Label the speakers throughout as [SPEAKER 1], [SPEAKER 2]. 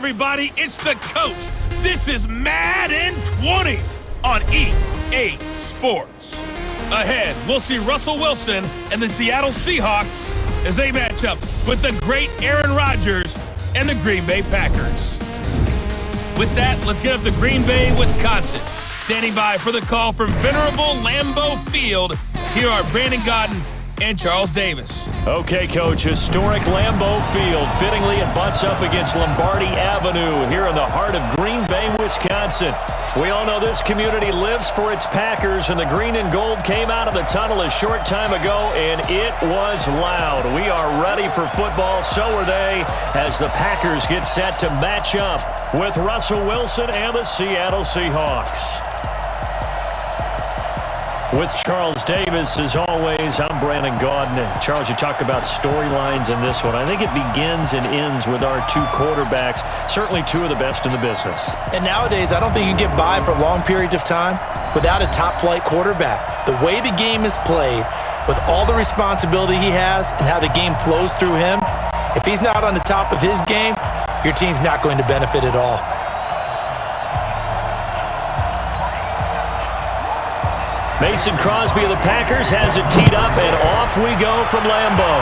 [SPEAKER 1] everybody, it's the coach. This is Madden 20 on EA Sports. Ahead, we'll see Russell Wilson and the Seattle Seahawks as they match up with the great Aaron Rodgers and the Green Bay Packers. With that, let's get up to Green Bay, Wisconsin. Standing by for the call from venerable Lambeau Field, here are Brandon Godden and Charles Davis.
[SPEAKER 2] Okay, Coach, historic Lambeau Field. Fittingly, it butts up against Lombardi Avenue here in the heart of Green Bay, Wisconsin. We all know this community lives for its Packers, and the green and gold came out of the tunnel a short time ago, and it was loud. We are ready for football, so are they, as the Packers get set to match up with Russell Wilson and the Seattle Seahawks. With Charles Davis, as always, I'm Brandon Godden. Charles, you talk about storylines in this one. I think it begins and ends with our two quarterbacks, certainly two of the best in the business.
[SPEAKER 3] And nowadays, I don't think you can get by for long periods of time without a top-flight quarterback. The way the game is played, with all the responsibility he has and how the game flows through him, if he's not on the top of his game, your team's not going to benefit at all.
[SPEAKER 2] Mason Crosby of the Packers has it teed up, and off we go from Lambeau.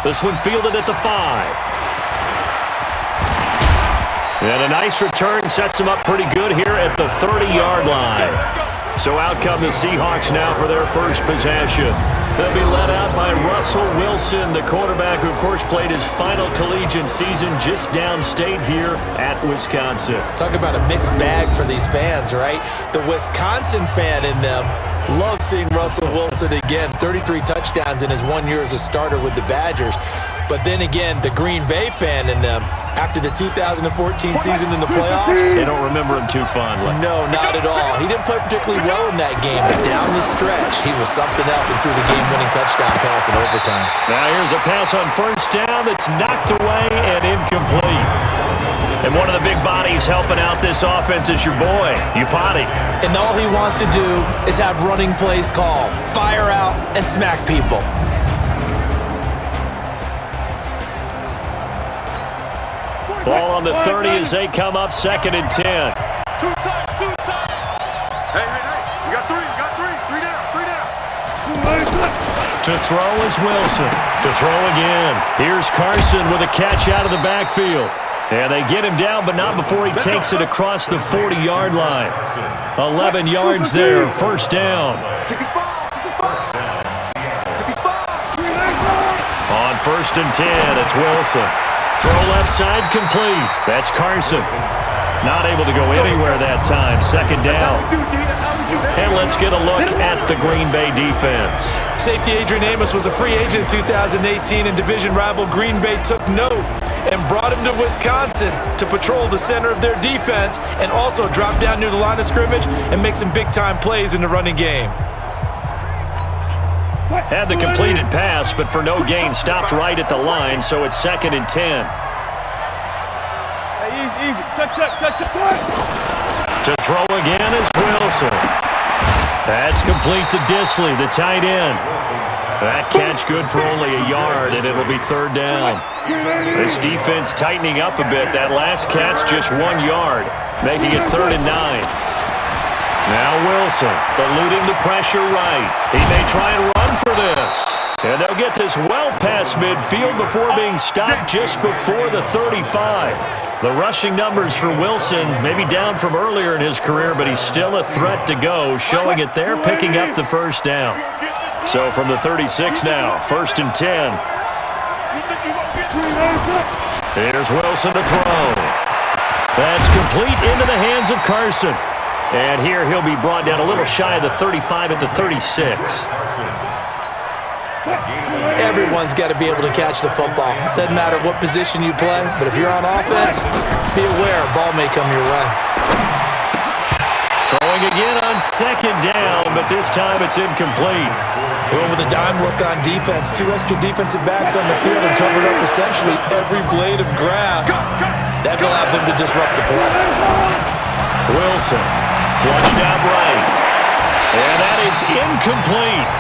[SPEAKER 2] This one fielded at the 5. And a nice return sets him up pretty good here at the 30-yard line. So out come the Seahawks now for their first possession. They'll be led out by Russell Wilson, the quarterback who, of course, played his final collegiate season just downstate here at Wisconsin.
[SPEAKER 3] Talk about a mixed bag for these fans, right? The Wisconsin fan in them loves seeing Russell Wilson again. 33 touchdowns in his 1 year as a starter with the Badgers. But then again, the Green Bay fan in them, after the 2014 season in the playoffs,
[SPEAKER 2] they don't remember him too fondly.
[SPEAKER 3] No, not at all. He didn't play particularly well in that game, but down the stretch, he was something else and threw the game-winning touchdown pass in overtime.
[SPEAKER 2] Now here's a pass on first down that's knocked away and incomplete. And one of the big bodies helping out this offense is your boy, Upati.
[SPEAKER 3] And all he wants to do is have running plays called, fire out, and smack people.
[SPEAKER 2] Ball on the 30 as they come up, 2nd and 10.
[SPEAKER 4] Two times. Hey, we got three down.
[SPEAKER 2] To throw is Wilson. To throw again. Here's Carson with a catch out of the backfield. And they get him down, but not before he takes it across the 40-yard line. 11 yards there, first down. On 1st and 10, it's Wilson. Throw left side complete. That's Carson. Not able to go anywhere that time. 2nd down. And let's get a look at the Green Bay defense.
[SPEAKER 3] Safety Adrian Amos was a free agent in 2018, and division rival Green Bay took note and brought him to Wisconsin to patrol the center of their defense and also drop down near the line of scrimmage and make some big-time plays in the running game.
[SPEAKER 2] Had the completed pass, but for no gain, stopped right at the line, so it's 2nd and 10.
[SPEAKER 4] Hey, easy. Touch.
[SPEAKER 2] To throw again is Wilson. That's complete to Disley, the tight end. That catch good for only a yard, and it'll be 3rd down. This defense tightening up a bit. That last catch just 1 yard, making it 3rd and 9. Now Wilson, eluding the pressure right. He may try and run for this. And they'll get this well past midfield before being stopped just before the 35. The rushing numbers for Wilson may be down from earlier in his career, but he's still a threat to go, showing it there, picking up the first down. So from the 36 now, 1st and 10. Here's Wilson to throw. That's complete into the hands of Carson. And here he'll be brought down a little shy of the 35 at the 36.
[SPEAKER 3] Everyone's got to be able to catch the football. Doesn't matter what position you play, but if you're on offense, be aware a ball may come your way.
[SPEAKER 2] Throwing again on 2nd down, but this time it's incomplete.
[SPEAKER 3] They went with a dime look on defense. 2 extra defensive backs on the field and covered up essentially every blade of grass. That allowed them to disrupt the play.
[SPEAKER 2] Wilson, flushed out right. And that is incomplete.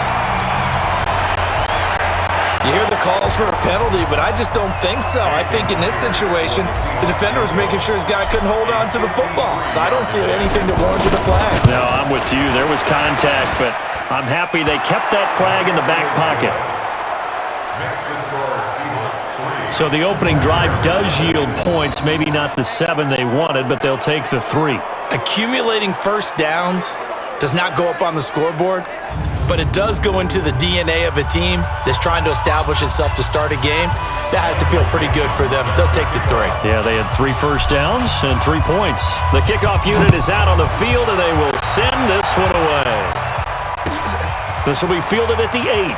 [SPEAKER 3] You hear the calls for a penalty, but I just don't think so. I think in this situation, the defender was making sure his guy couldn't hold on to the football. So I don't see anything that warranted a flag.
[SPEAKER 2] No, I'm with you. There was contact, but I'm happy they kept that flag in the back pocket. So the opening drive does yield points, maybe not the 7 they wanted, but they'll take the 3.
[SPEAKER 3] Accumulating first downs does not go up on the scoreboard, but it does go into the DNA of a team that's trying to establish itself to start a game. That has to feel pretty good for them. They'll take the 3.
[SPEAKER 2] Yeah, they had 3 first downs and 3 points. The kickoff unit is out on the field, and they will send this one away. This will be fielded at the 8.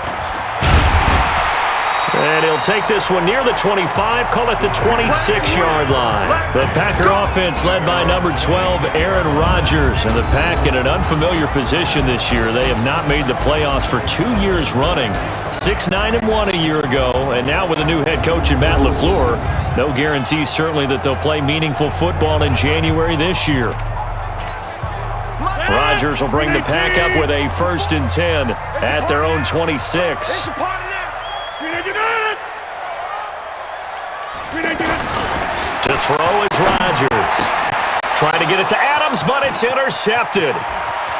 [SPEAKER 2] And he'll take this one near the 25, call it the 26-yard line. The Packer offense led by number 12, Aaron Rodgers. And the Pack in an unfamiliar position this year. They have not made the playoffs for 2 years running. 6-9-1 a year ago, and now with a new head coach in Matt LaFleur, no guarantee certainly that they'll play meaningful football in January this year. Rodgers will bring the Pack up with a 1st and 10 at their own 26. To throw is Rodgers. Trying to get it to Adams, but it's intercepted.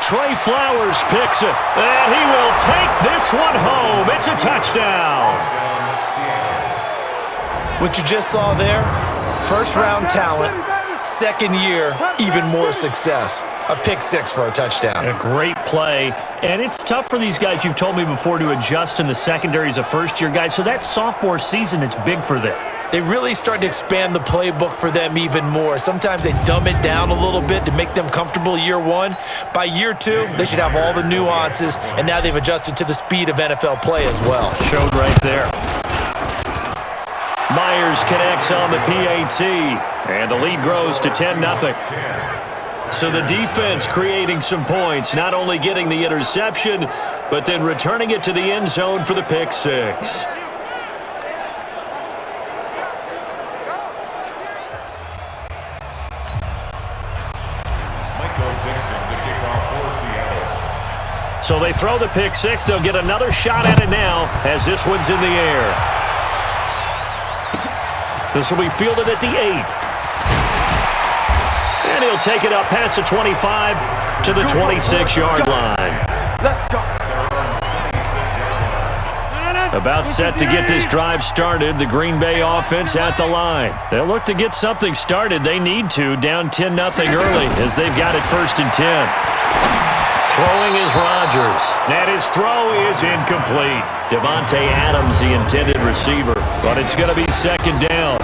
[SPEAKER 2] Trey Flowers picks it, and he will take this one home. It's a touchdown.
[SPEAKER 3] What you just saw there, first-round talent, second year, even more success. A pick 6 for a touchdown.
[SPEAKER 2] A great play, and it's tough for these guys, you've told me before, to adjust in the secondary as a first-year guy, so that sophomore season is big for them.
[SPEAKER 3] They really start to expand the playbook for them even more. Sometimes they dumb it down a little bit to make them comfortable year 1. By year 2, they should have all the nuances, and now they've adjusted to the speed of NFL play as well.
[SPEAKER 2] Showed right there. Myers connects on the PAT, and the lead grows to 10-0. So the defense creating some points, not only getting the interception, but then returning it to the end zone for the pick 6. So they throw the pick 6. They'll get another shot at it now as this one's in the air. This will be fielded at the 8. And he'll take it up past the 25 to the 26-yard line.
[SPEAKER 4] Let's go.
[SPEAKER 2] About set to get this drive started, the Green Bay offense at the line. They'll look to get something started. They need to, down 10-0 early as they've got it 1st and 10. Throwing is Rodgers, and his throw is incomplete. Devontae Adams, the intended receiver, but it's going to be 2nd down.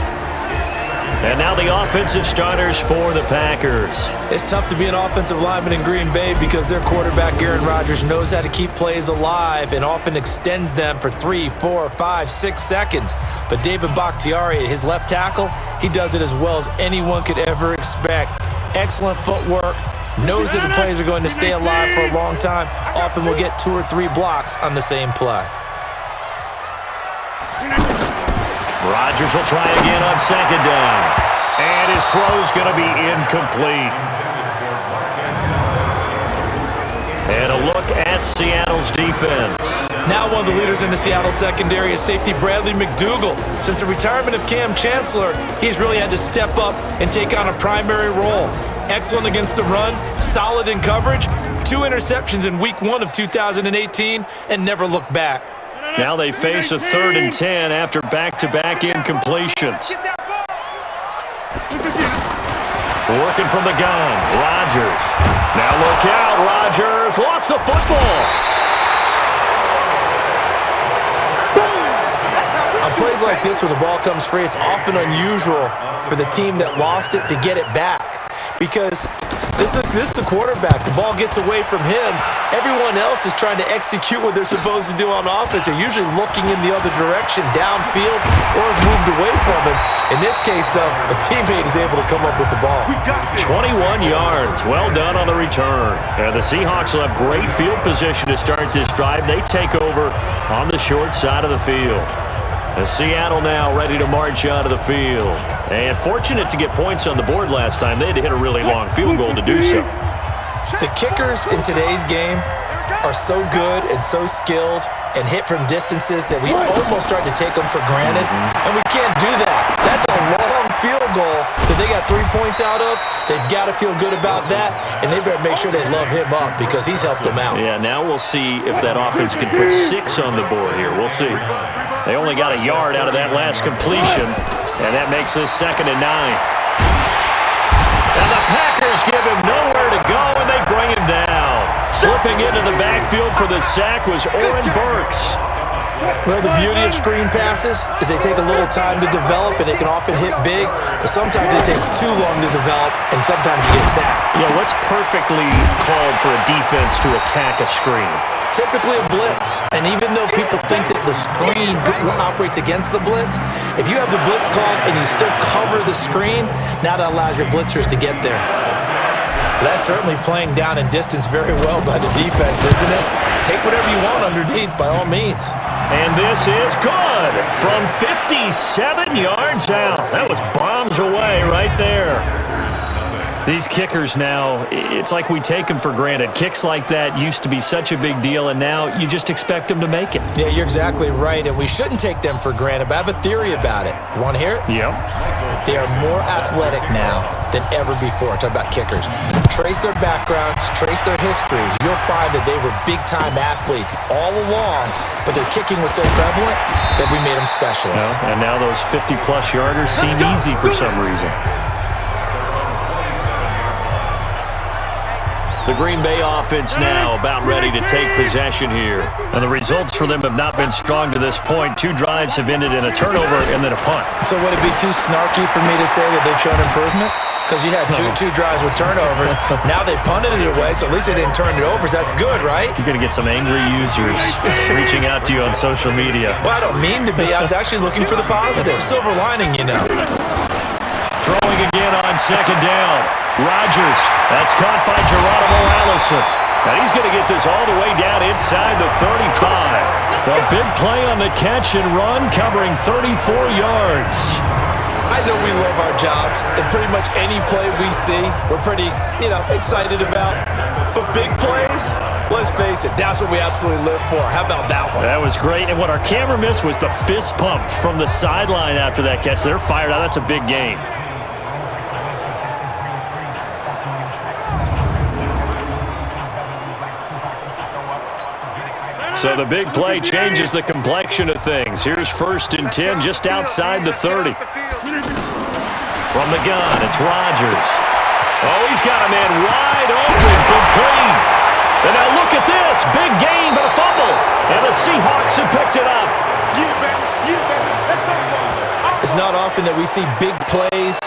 [SPEAKER 2] And now the offensive starters for the Packers.
[SPEAKER 3] It's tough to be an offensive lineman in Green Bay because their quarterback, Aaron Rodgers, knows how to keep plays alive and often extends them for 3, 4, 5, 6 seconds. But David Bakhtiari, his left tackle, he does it as well as anyone could ever expect. Excellent footwork. Knows that the plays are going to stay alive for a long time. Often will get 2 or 3 blocks on the same play.
[SPEAKER 2] Rodgers will try again on 2nd down. And his throw's going to be incomplete. And a look at Seattle's defense.
[SPEAKER 3] Now one of the leaders in the Seattle secondary is safety Bradley McDougald. Since the retirement of Cam Chancellor, he's really had to step up and take on a primary role. Excellent against the run, solid in coverage, 2 interceptions in week 1 of 2018, and never looked back.
[SPEAKER 2] Now they face a 3rd and 10 after back-to-back incompletions. Working from the gun, Rodgers. Now look out, Rodgers lost the football.
[SPEAKER 3] On plays like this where the ball comes free, it's often unusual for the team that lost it to get it back. Because this is the quarterback. The ball gets away from him. Everyone else is trying to execute what they're supposed to do on offense. They're usually looking in the other direction, downfield, or have moved away from him. In this case, though, a teammate is able to come up with the ball.
[SPEAKER 2] 21 yards. Well done on the return. And the Seahawks will have great field position to start this drive. They take over on the short side of the field. And Seattle now ready to march onto the field. And fortunate to get points on the board last time. They had to hit a really long field goal to do so.
[SPEAKER 3] The kickers in today's game are so good and so skilled and hit from distances that we almost start to take them for granted, and we can't do that. That's a long field goal that they got 3 points out of. They've got to feel good about that, and they better make sure they love him up because he's helped them out.
[SPEAKER 2] Yeah, now we'll see if that offense can put 6 on the board here. We'll see. They only got a yard out of that last completion, and that makes this 2nd and 9. And the Packers give him nowhere to go, and they bring him down. Slipping into the backfield for the sack was Oren Burks.
[SPEAKER 3] Well, the beauty of screen passes is they take a little time to develop, and they can often hit big, but sometimes they take too long to develop, and sometimes you get sacked.
[SPEAKER 2] Yeah, what's perfectly called for a defense to attack a screen?
[SPEAKER 3] Typically a blitz, and even though people think that the screen operates against the blitz, if you have the blitz called and you still cover the screen, now that allows your blitzers to get there. That's certainly playing down in distance very well by the defense, isn't it? Take whatever you want underneath by all means.
[SPEAKER 2] And this is good from 57 yards out. That was bombs away right there. These kickers now, it's like we take them for granted. Kicks like that used to be such a big deal, and now you just expect them to make it.
[SPEAKER 3] Yeah, you're exactly right, and we shouldn't take them for granted, but I have a theory about it. You want to hear it?
[SPEAKER 2] Yep.
[SPEAKER 3] They are more athletic now than ever before. Talk about kickers. Trace their backgrounds, trace their histories. You'll find that they were big-time athletes all along, but their kicking was so prevalent that we made them specialists.
[SPEAKER 2] Well, and now those 50-plus yarders seem easy for some reason. The Green Bay offense now about ready to take possession here. And the results for them have not been strong to this point. 2 drives have ended in a turnover and then a punt.
[SPEAKER 3] So would it be too snarky for me to say that they've shown improvement? Because you had two drives with turnovers. Now they punted it away, so at least they didn't turn it over. So that's good, right?
[SPEAKER 2] You're going to get some angry users reaching out to you on social media.
[SPEAKER 3] Well, I don't mean to be. I was actually looking for the positive. Silver lining, you know.
[SPEAKER 2] Throwing again on 2nd down. Rodgers. That's caught by Geronimo Allison. And he's going to get this all the way down inside the 35. A big play on the catch and run, covering 34 yards.
[SPEAKER 3] I know we love our jobs, and pretty much any play we see, we're pretty, excited about. But big plays, let's face it, that's what we absolutely live for. How about that one?
[SPEAKER 2] That was great. And what our camera missed was the fist pump from the sideline after that catch. They're fired out. That's a big game. So the big play changes the complexion of things. Here's 1st and 10 just outside the 30. From the gun, it's Rodgers. Oh, he's got a man wide open, complete. And now look at this. Big game, but a fumble. And the Seahawks have picked it up.
[SPEAKER 3] It's not often that we see big plays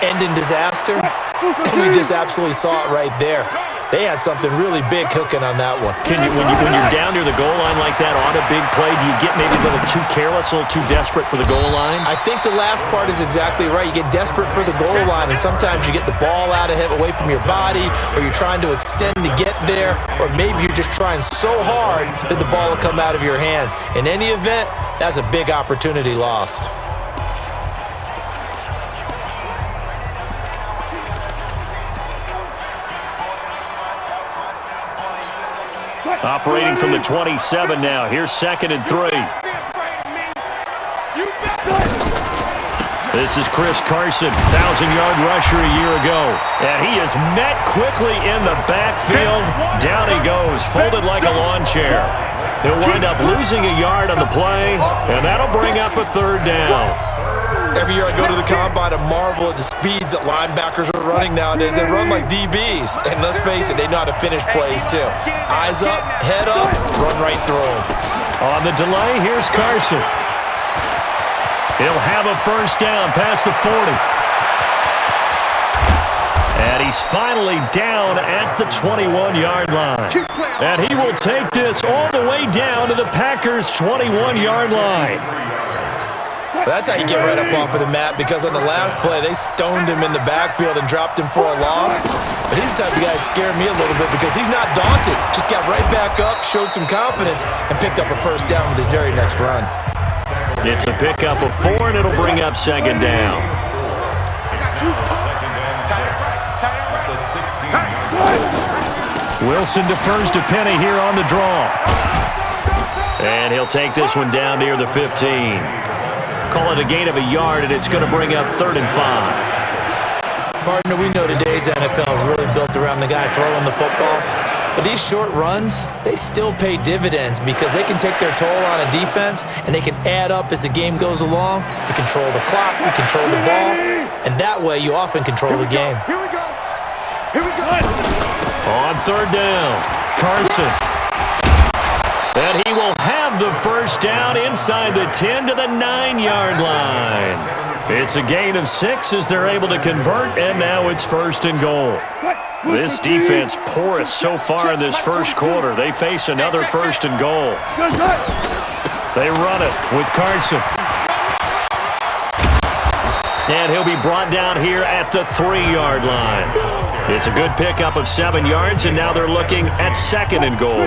[SPEAKER 3] end in disaster. And we just absolutely saw it right there. They had something really big cooking on that one.
[SPEAKER 2] When you're down near the goal line like that on a big play, do you get maybe a little too careless, a little too desperate for the goal line?
[SPEAKER 3] I think the last part is exactly right. You get desperate for the goal line, and sometimes you get the ball out of it, away from your body, or you're trying to extend to get there, or maybe you're just trying so hard that the ball will come out of your hands. In any event, that's a big opportunity lost.
[SPEAKER 2] Operating from the 27 now. Here's 2nd and 3. This is Chris Carson, 1,000-yard rusher a year ago. And he is met quickly in the backfield. Down he goes, folded like a lawn chair. He'll wind up losing a yard on the play, and that'll bring up a 3rd down.
[SPEAKER 3] Every year I go to the combine and marvel at the speeds that linebackers are running nowadays. They run like DBs. And let's face it, they know how to finish plays too. Eyes up, head up, run right through them.
[SPEAKER 2] On the delay, here's Carson. He'll have a 1st down past the 40. And he's finally down at the 21-yard line. And he will take this all the way down to the Packers' 21-yard line.
[SPEAKER 3] That's how you get right up off of the mat, because on the last play, they stoned him in the backfield and dropped him for a loss. But he's the type of guy that scared me a little bit because he's not daunted. Just got right back up, showed some confidence, and picked up a 1st down with his very next run.
[SPEAKER 2] It's a pickup of 4, and it'll bring up 2nd down. Wilson defers to Penny here on the draw. And he'll take this one down near the 15. Call it a gain of a yard, and it's going to bring up 3rd and 5.
[SPEAKER 3] Partner, we know today's NFL is really built around the guy throwing the football. But these short runs, they still pay dividends because they can take their toll on a defense and they can add up as the game goes along. You control the clock, you control the ball, and that way you often control the game.
[SPEAKER 4] Here we go. Here we go.
[SPEAKER 2] On 3rd down, Carson. And he will have the first down inside the 10 to the 9-yard line. It's a gain of 6 as they're able to convert, and now it's 1st and goal. This defense porous so far in this first quarter. They face another 1st and goal. They run it with Carson. And he'll be brought down here at the 3-yard line. It's a good pickup of 7 yards, and now they're looking at 2nd and goal.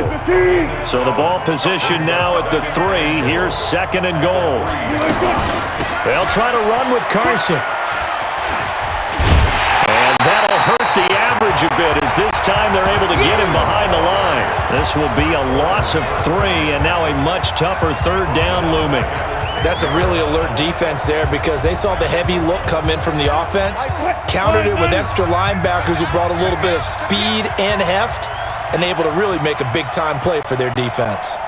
[SPEAKER 2] So the ball position now at the 3. Here's 2nd and goal. They'll try to run with Carson. And that'll hurt the average a bit as this time they're able to get him behind the line. This will be a loss of 3, and now a much tougher 3rd down looming.
[SPEAKER 3] That's a really alert defense there because they saw the heavy look come in from the offense, countered it with extra linebackers who brought a little bit of speed and heft, and able to really make a big-time play for their defense.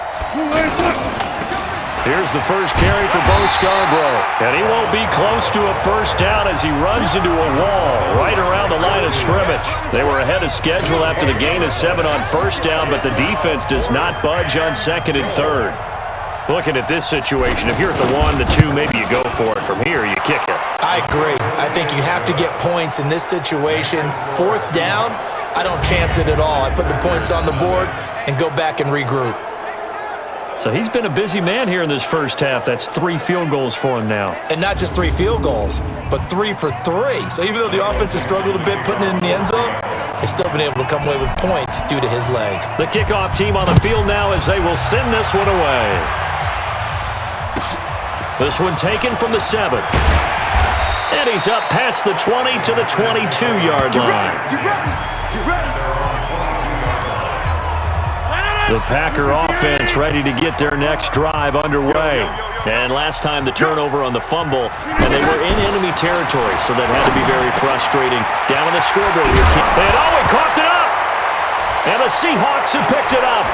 [SPEAKER 2] Here's the first carry for Bo Scarborough, and he won't be close to a first down as he runs into a wall right around the line of scrimmage. They were ahead of schedule after the gain of 7 on first down, but the defense does not budge on 2nd and 3rd. Looking at this situation, if you're at the 1, the 2, maybe you go for it. From here, you kick it.
[SPEAKER 3] I agree. I think you have to get points in this situation. 4th down, I don't chance it at all. I put the points on the board and go back and regroup.
[SPEAKER 2] So he's been a busy man here in this first half. That's 3 field goals for him now.
[SPEAKER 3] And not just 3 field goals, but 3 for 3. So even though the offense has struggled a bit putting it in the end zone, they've still been able to come away with points due to his leg.
[SPEAKER 2] The kickoff team on the field now as they will send this one away. This one taken from the 7. And he's up past the 20 to the 22-yard line. The Packer offense ready to get their next drive underway. And last time the turnover on the fumble, and they were in enemy territory, so that had to be very frustrating. Down on the scoreboard here. And he coughed it up! And the Seahawks have picked it up.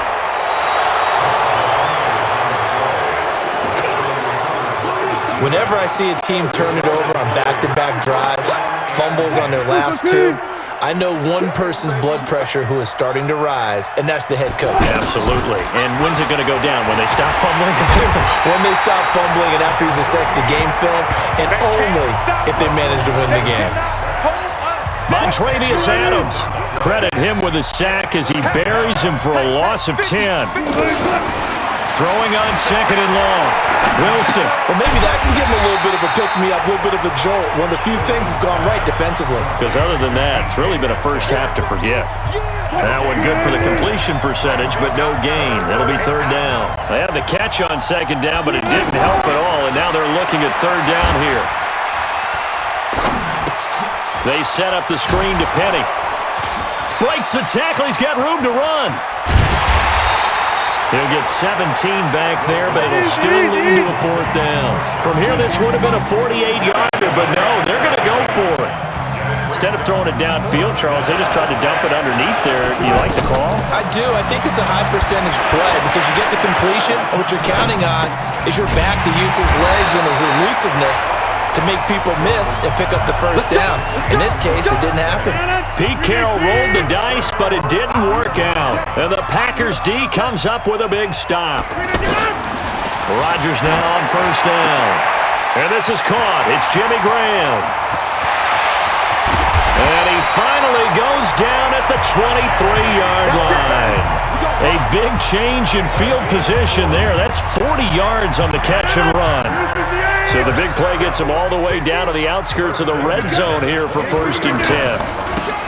[SPEAKER 3] Whenever I see a team turn it over on back-to-back drives, fumbles on their last 2, I know one person's blood pressure who is starting to rise, and that's the head coach.
[SPEAKER 2] Absolutely. And when's it going to go down? When they stop fumbling?
[SPEAKER 3] When they stop fumbling and after he's assessed the game film, and only if they manage to win the game.
[SPEAKER 2] Montravius Adams. Credit him with a sack as he buries him for a loss of 10. Throwing on 2nd and long. Wilson.
[SPEAKER 3] Well, maybe that can give him a little bit of a pick-me-up, a little bit of a jolt. One of the few things has gone right defensively.
[SPEAKER 2] Because other than that, it's really been a first half to forget. That one good for the completion percentage, but no gain. It'll be 3rd down. They had the catch on 2nd down, but it didn't help at all, and now they're looking at 3rd down here. They set up the screen to Penny. Breaks the tackle. He's got room to run. He'll get 17 back there, but it'll still lead to a 4th down. From here, this would have been a 48-yarder, but no, they're going to go for it. Instead of throwing it downfield, Charles, they just tried to dump it underneath there. You like the call?
[SPEAKER 3] I do. I think it's a high-percentage play because you get the completion, and what you're counting on is your back to use his legs and his elusiveness to make people miss and pick up the first down. In this case, it didn't happen.
[SPEAKER 2] Pete Carroll rolled the dice, but it didn't work out. And the Packers D comes up with a big stop. Rodgers now on first down. And this is caught. It's Jimmy Graham. And he finally goes down at the 23-yard line. A big change in field position there. That's 40 yards on the catch and run. So the big play gets them all the way down to the outskirts of the red zone here for 1st and 10.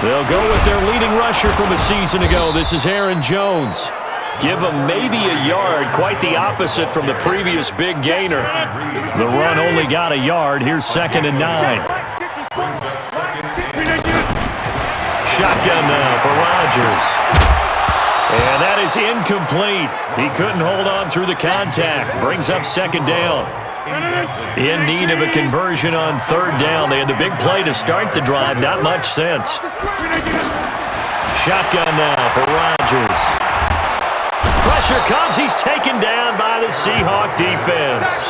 [SPEAKER 2] They'll go with their leading rusher from a season ago. This is Aaron Jones. Give him maybe a yard, quite the opposite from the previous big gainer. The run only got a yard. Here's 2nd and 9. Shotgun now for Rodgers. And that is incomplete. He couldn't hold on through the contact. Brings up second down. In need of a conversion on third down. They had the big play to start the drive. Not much sense. Shotgun now for Rodgers. Pressure comes. He's taken down by the Seahawk defense.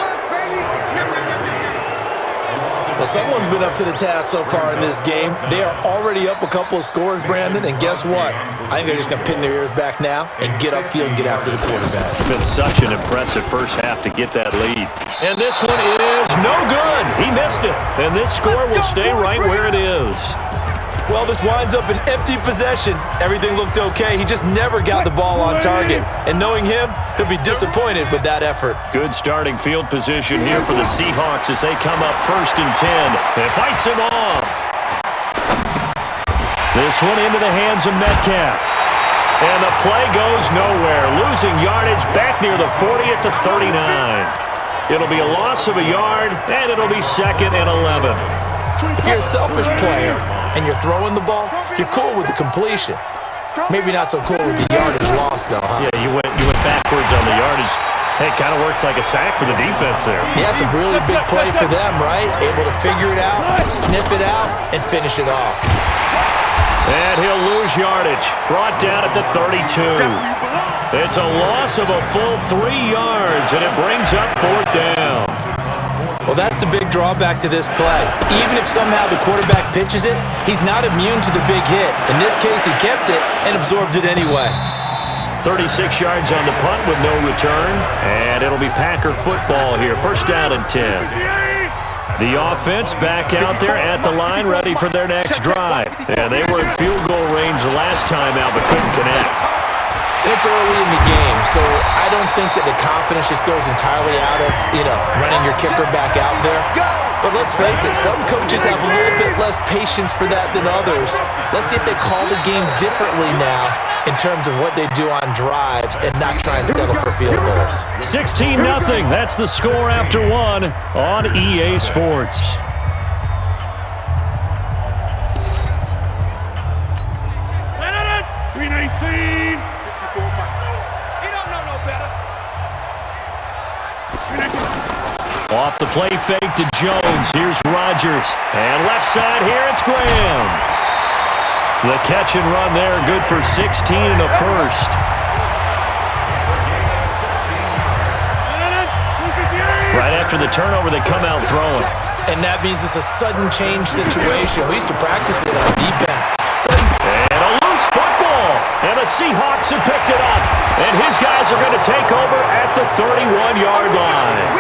[SPEAKER 3] Well, someone's been up to the task so far in this game. They are already up a couple of scores, Brandon, and guess what? I think they're just going to pin their ears back now and get upfield and get after the quarterback.
[SPEAKER 2] It's been such an impressive first half to get that lead. And this one is no good. He missed it. And this score will stay right where it is.
[SPEAKER 3] Well, this winds up an empty possession. Everything looked okay. He just never got the ball on target. And knowing him, he'll be disappointed with that effort.
[SPEAKER 2] Good starting field position here for the Seahawks as they come up 1st and 10. And fights him off. This one into the hands of Metcalf. And the play goes nowhere. Losing yardage back near the 40 at the 39. It'll be a loss of a yard, and it'll be 2nd and 11.
[SPEAKER 3] If you're a selfish player and you're throwing the ball, you're cool with the completion. Maybe not so cool with the yardage loss, though, huh?
[SPEAKER 2] Yeah, you went backwards on the yardage. Hey, it kind of works like a sack for the defense there.
[SPEAKER 3] Yeah, it's a really big play for them, right? Able to figure it out, sniff it out, and finish it off.
[SPEAKER 2] And he'll lose yardage. Brought down at the 32. It's a loss of a full 3 yards, and it brings up 4th down.
[SPEAKER 3] Well, that's the big drawback to this play. Even if somehow the quarterback pitches it, he's not immune to the big hit. In this case, he kept it and absorbed it anyway.
[SPEAKER 2] 36 yards on the punt with no return, and it'll be Packer football here. 1st down and 10. The offense back out there at the line, ready for their next drive. And they were in field goal range last time out, but couldn't connect.
[SPEAKER 3] It's early in the game, so I don't think that the confidence just goes entirely out of, running your kicker back out there. But let's face it, some coaches have a little bit less patience for that than others. Let's see if they call the game differently now in terms of what they do on drives and not try and settle for field goals.
[SPEAKER 2] 16-0. That's the score after 1 on EA Sports. Off the play fake to Jones. Here's Rodgers. And left side here, it's Graham. The catch and run there, good for 16 and a first. Right after the turnover, they come out throwing.
[SPEAKER 3] And that means it's a sudden change situation. We used to practice it on defense.
[SPEAKER 2] And a loose football. And the Seahawks have picked it up. And his guys are going to take over at the 31-yard line.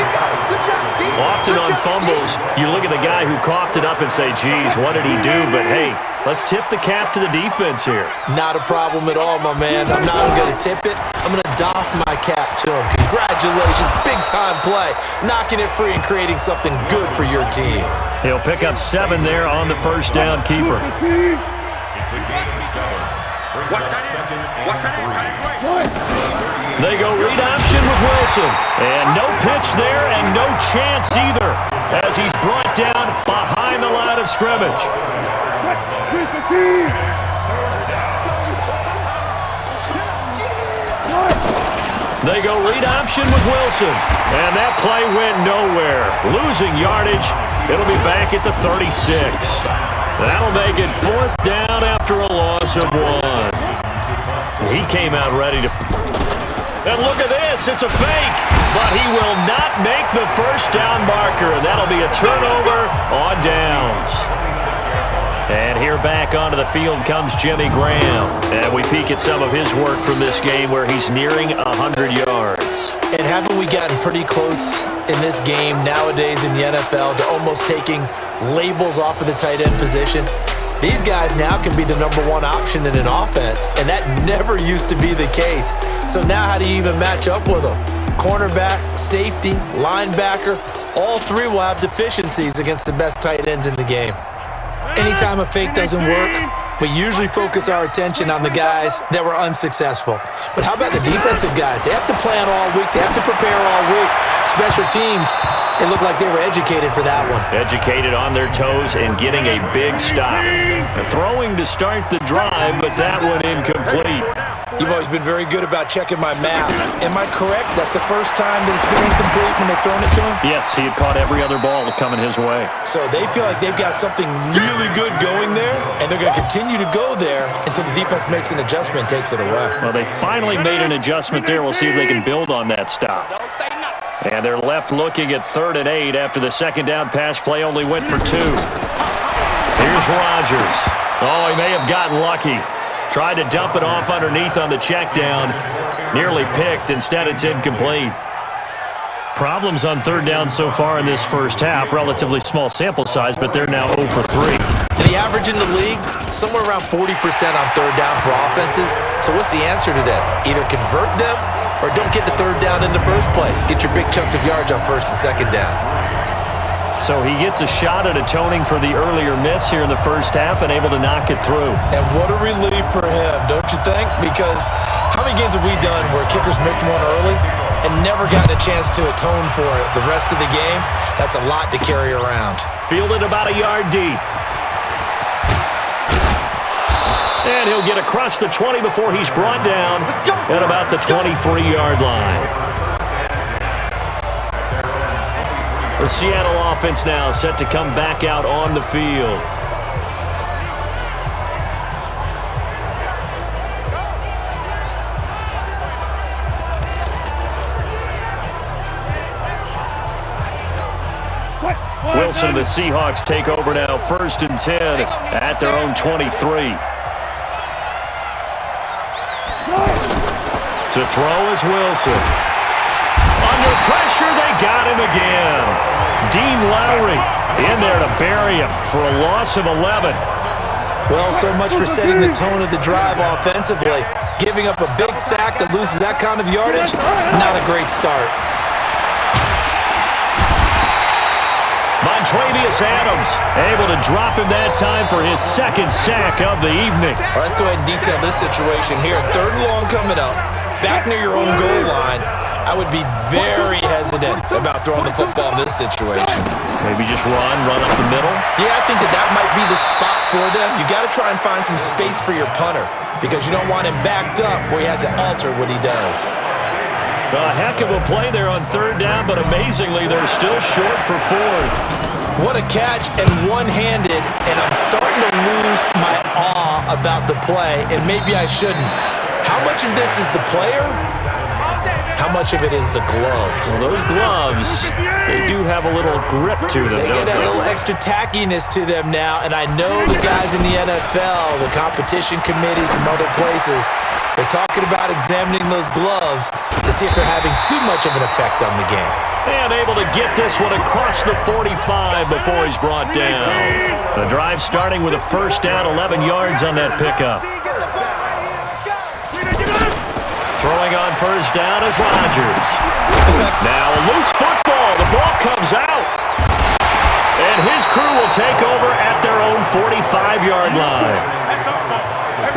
[SPEAKER 2] Often on fumbles, you look at the guy who coughed it up and say, geez, what did he do? But, hey, let's tip the cap to the defense here.
[SPEAKER 3] Not a problem at all, my man. I'm not going to tip it. I'm going to doff my cap to him. Congratulations. Big-time play. Knocking it free and creating something good for your team.
[SPEAKER 2] He'll pick up 7 there on the first down keeper. They go read option with Wilson. And no pitch there and no chance either as he's brought down behind the line of scrimmage. They go read option with Wilson. And that play went nowhere. Losing yardage. It'll be back at the 36. That'll make it 4th down after a loss of 1. He came out ready to... And look at this, it's a fake. But he will not make the first down marker. And that'll be a turnover on downs. And here back onto the field comes Jimmy Graham. And we peek at some of his work from this game where he's nearing 100 yards.
[SPEAKER 3] And haven't we gotten pretty close in this game nowadays in the NFL to almost taking labels off of the tight end position? These guys now can be the #1 option in an offense, and that never used to be the case. So now how do you even match up with them? Cornerback, safety, linebacker, all three will have deficiencies against the best tight ends in the game. Anytime a fake doesn't work, we usually focus our attention on the guys that were unsuccessful. But how about the defensive guys? They have to plan all week. They have to prepare all week. Special teams, it looked like they were educated for that one.
[SPEAKER 2] Educated on their toes and getting a big stop. Throwing to start the drive, but that one incomplete.
[SPEAKER 3] You've always been very good about checking my math. Am I correct? That's the first time that it's been incomplete when they've thrown it to him?
[SPEAKER 2] Yes, he had caught every other ball coming his way.
[SPEAKER 3] So they feel like they've got something really good going there, and they're going to continue to go there until the defense makes an adjustment and takes it away.
[SPEAKER 2] Well, they finally made an adjustment there. We'll see if they can build on that stop. And they're left looking at 3rd and 8 after the second down pass play only went for 2. Here's Rodgers. Oh, he may have gotten lucky. Tried to dump it off underneath on the check down. Nearly picked. Instead, it's incomplete. Problems on 3rd down so far in this first half. Relatively small sample size, but they're now 0 for 3.
[SPEAKER 3] The average in the league, somewhere around 40% on 3rd down for offenses. So what's the answer to this? Either convert them or don't get the 3rd down in the first place. Get your big chunks of yards on 1st and 2nd down.
[SPEAKER 2] So he gets a shot at atoning for the earlier miss here in the first half and able to knock it through.
[SPEAKER 3] And what a relief for him, don't you think? Because how many games have we done where kickers missed one early and never gotten a chance to atone for it the rest of the game? That's a lot to carry around.
[SPEAKER 2] Fielded about a yard deep. And he'll get across the 20 before he's brought down at about the 23-yard line. The Seattle offense now set to come back out on the field. Wilson and the Seahawks take over now, 1st and 10 at their own 23. To throw is Wilson. Under pressure, they got him again. Dean Lowry in there to bury him for a loss of 11.
[SPEAKER 3] Well, so much for setting the tone of the drive offensively. Giving up a big sack that loses that kind of yardage, not a great start.
[SPEAKER 2] Montravius Adams able to drop him that time for his 2nd sack of the evening.
[SPEAKER 3] Well, let's go ahead and detail this situation here. 3rd and long coming up. Back near your own goal line. I would be very hesitant about throwing the football in this situation.
[SPEAKER 2] Maybe just run up the middle?
[SPEAKER 3] Yeah, I think that might be the spot for them. You got to try and find some space for your punter because you don't want him backed up where he has to alter what he does.
[SPEAKER 2] A heck of a play there on 3rd down, but amazingly, they're still short for 4th.
[SPEAKER 3] What a catch and one-handed, and I'm starting to lose my awe about the play, and maybe I shouldn't. How much of this is the player? How much of it is the glove?
[SPEAKER 2] Well, those gloves, they do have a little grip to them,
[SPEAKER 3] They get a little extra tackiness to them now, and I know the guys in the NFL, the competition committee, some other places, they're talking about examining those gloves to see if they're having too much of an effect on the game.
[SPEAKER 2] And able to get this one across the 45 before he's brought down. The drive starting with a 1st down, 11 yards on that pickup. Throwing on 1st down is Rodgers. Now a loose football. The ball comes out. And his crew will take over at their own 45-yard line.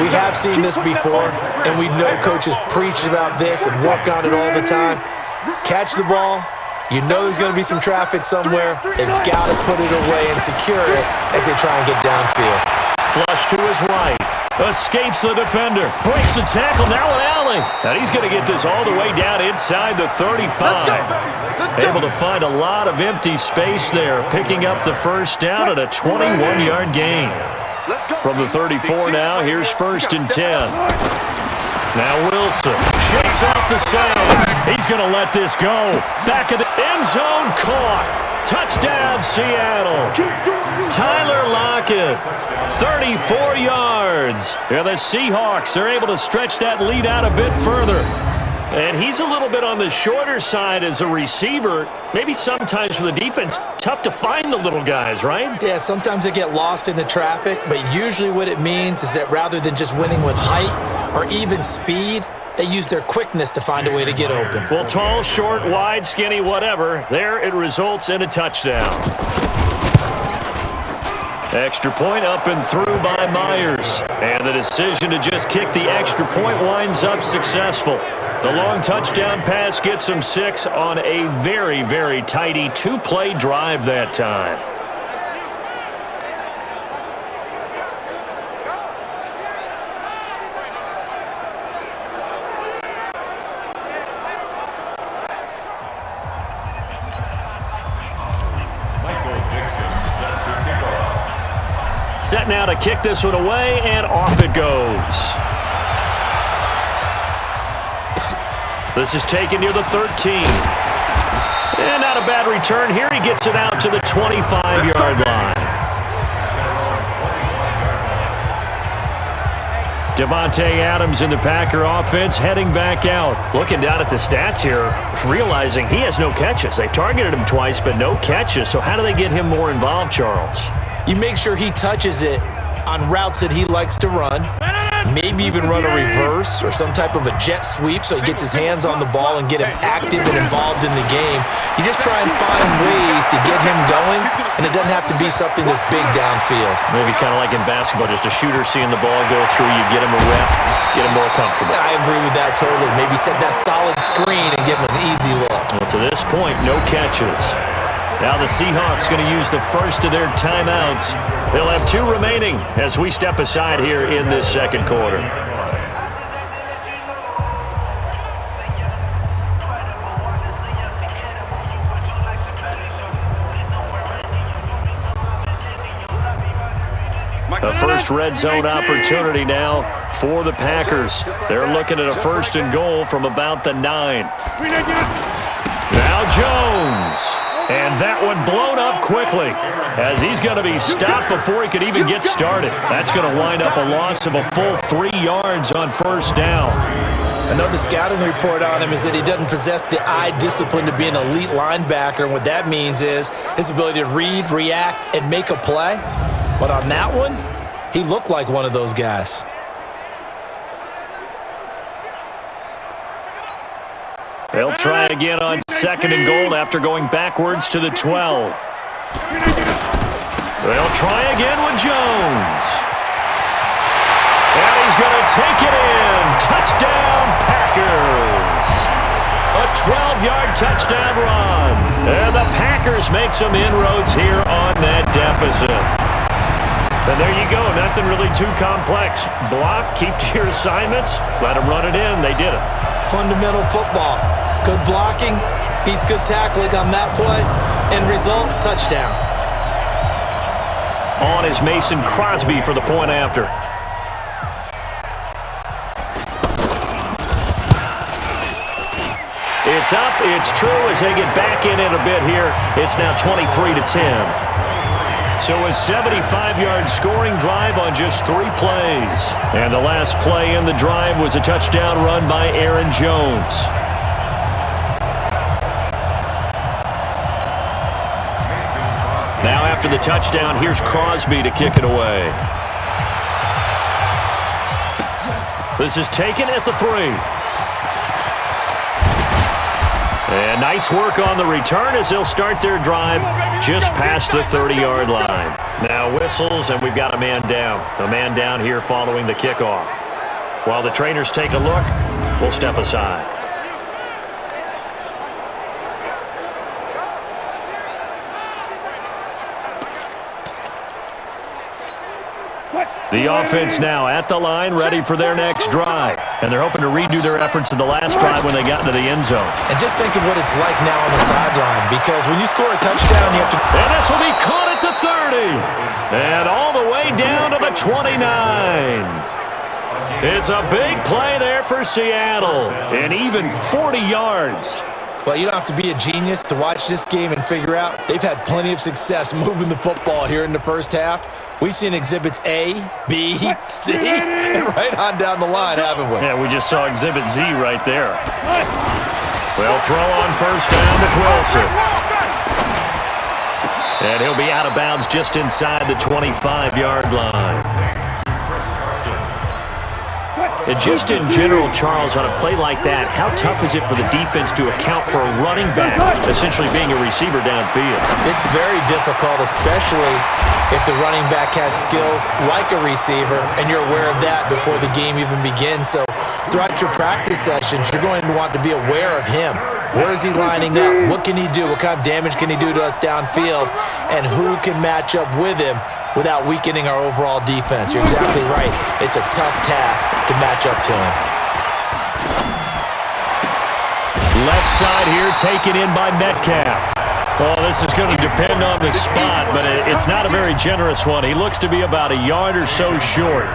[SPEAKER 3] We have seen this before, and we know coaches preach about this and work on it all the time. Catch the ball. You know there's going to be some traffic somewhere. They've got to put it away and secure it as they try and get downfield.
[SPEAKER 2] Flush to his right. Escapes the defender. Breaks the tackle. Now an alley. And he's going to get this all the way down inside the 35. Able to find a lot of empty space there. Picking up the 1st down at a 21-yard gain. From the 34 now, here's 1st and 10. Now Wilson shakes off the sound. He's going to let this go. Back of the end zone, caught. Touchdown, Seattle. Tyler Lockett, 34 yards. Yeah, the Seahawks are able to stretch that lead out a bit further. And he's a little bit on the shorter side as a receiver. Maybe sometimes for the defense, tough to find the little guys, right?
[SPEAKER 3] Yeah, sometimes they get lost in the traffic, but usually what it means is that rather than just winning with height or even speed, they use their quickness to find a way to get open.
[SPEAKER 2] Well, tall, short, wide, skinny, whatever. There it results in a touchdown. Extra point up and through by Myers. And the decision to just kick the extra point winds up successful. The long touchdown pass gets him 6 on a very, very tidy 2-play drive that time. Set now to kick this one away, and off it goes. This is taken near the 13. And not a bad return here. He gets it out to the 25-yard line. Devontae Adams in the Packer offense heading back out. Looking down at the stats here, realizing he has no catches. They've targeted him twice, but no catches. So how do they get him more involved, Charles?
[SPEAKER 3] You make sure he touches it on routes that he likes to run. Maybe even run a reverse or some type of a jet sweep so he gets his hands on the ball and get him active and involved in the game. You just try and find ways to get him going, and it doesn't have to be something that's big downfield.
[SPEAKER 2] Maybe kind of like in basketball, just a shooter seeing the ball go through, you get him a rep, get him more comfortable.
[SPEAKER 3] I agree with that totally. Maybe set that solid screen and give him an easy look.
[SPEAKER 2] Well, to this point, no catches. Now the Seahawks going to use the first of their timeouts. They'll have 2 remaining as we step aside here in this second quarter. A first red zone opportunity now for the Packers. They're looking at a 1st and goal from about the 9. Now Jones. And that one blown up quickly as he's going to be stopped before he could even get started. That's going to wind up a loss of a full 3 yards on 1st down.
[SPEAKER 3] Another scouting report on him is that he doesn't possess the eye discipline to be an elite linebacker. And what that means is his ability to read, react, and make a play. But on that one, he looked like one of those guys.
[SPEAKER 2] They'll try again on 2nd and goal after going backwards to the 12. They'll try again with Jones. And he's going to take it in. Touchdown, Packers. A 12-yard touchdown run. And the Packers make some inroads here on that deficit. And there you go. Nothing really too complex. Block, keep to your assignments, let them run it in. They did it.
[SPEAKER 3] Fundamental football. Good blocking beats good tackling on that play. End result, touchdown.
[SPEAKER 2] On is Mason Crosby for the point after. It's up, it's true as they get back in it a bit here. It's now 23-10. So a 75-yard scoring drive on just 3 plays. And the last play in the drive was a touchdown run by Aaron Jones. Now after the touchdown, here's Crosby to kick it away. This is taken at the 3. And nice work on the return as they'll start their drive just past the 30-yard line. Now whistles, and we've got a man down. A man down here following the kickoff. While the trainers take a look, we'll step aside. The offense now at the line, ready for their next drive. And they're hoping to redo their efforts in the last drive when they got into the end zone.
[SPEAKER 3] And just think of what it's like now on the sideline, because when you score a touchdown, you have to...
[SPEAKER 2] And this will be caught at the 30. And all the way down to the 29. It's a big play there for Seattle. And even 40 yards.
[SPEAKER 3] Well, you don't have to be a genius to watch this game and figure out they've had plenty of success moving the football here in the first half. We've seen exhibits A, B, C, and right on down the line, haven't we?
[SPEAKER 2] Yeah, we just saw exhibit Z right there. Well, throw on 1st down to Wilson. And he'll be out of bounds just inside the 25-yard line. And just in general, Charles, on a play like that, how tough is it for the defense to account for a running back essentially being a receiver downfield?
[SPEAKER 3] It's very difficult, especially if the running back has skills like a receiver, and you're aware of that before the game even begins. So throughout your practice sessions, you're going to want to be aware of him. Where is he lining up? What can he do? What kind of damage can he do to us downfield? And who can match up with him without weakening our overall defense? You're exactly right. It's a tough task to match up to him.
[SPEAKER 2] Left side here taken in by Metcalf. Well, this is going to depend on the spot, but it's not a very generous one. He looks to be about a yard or so short.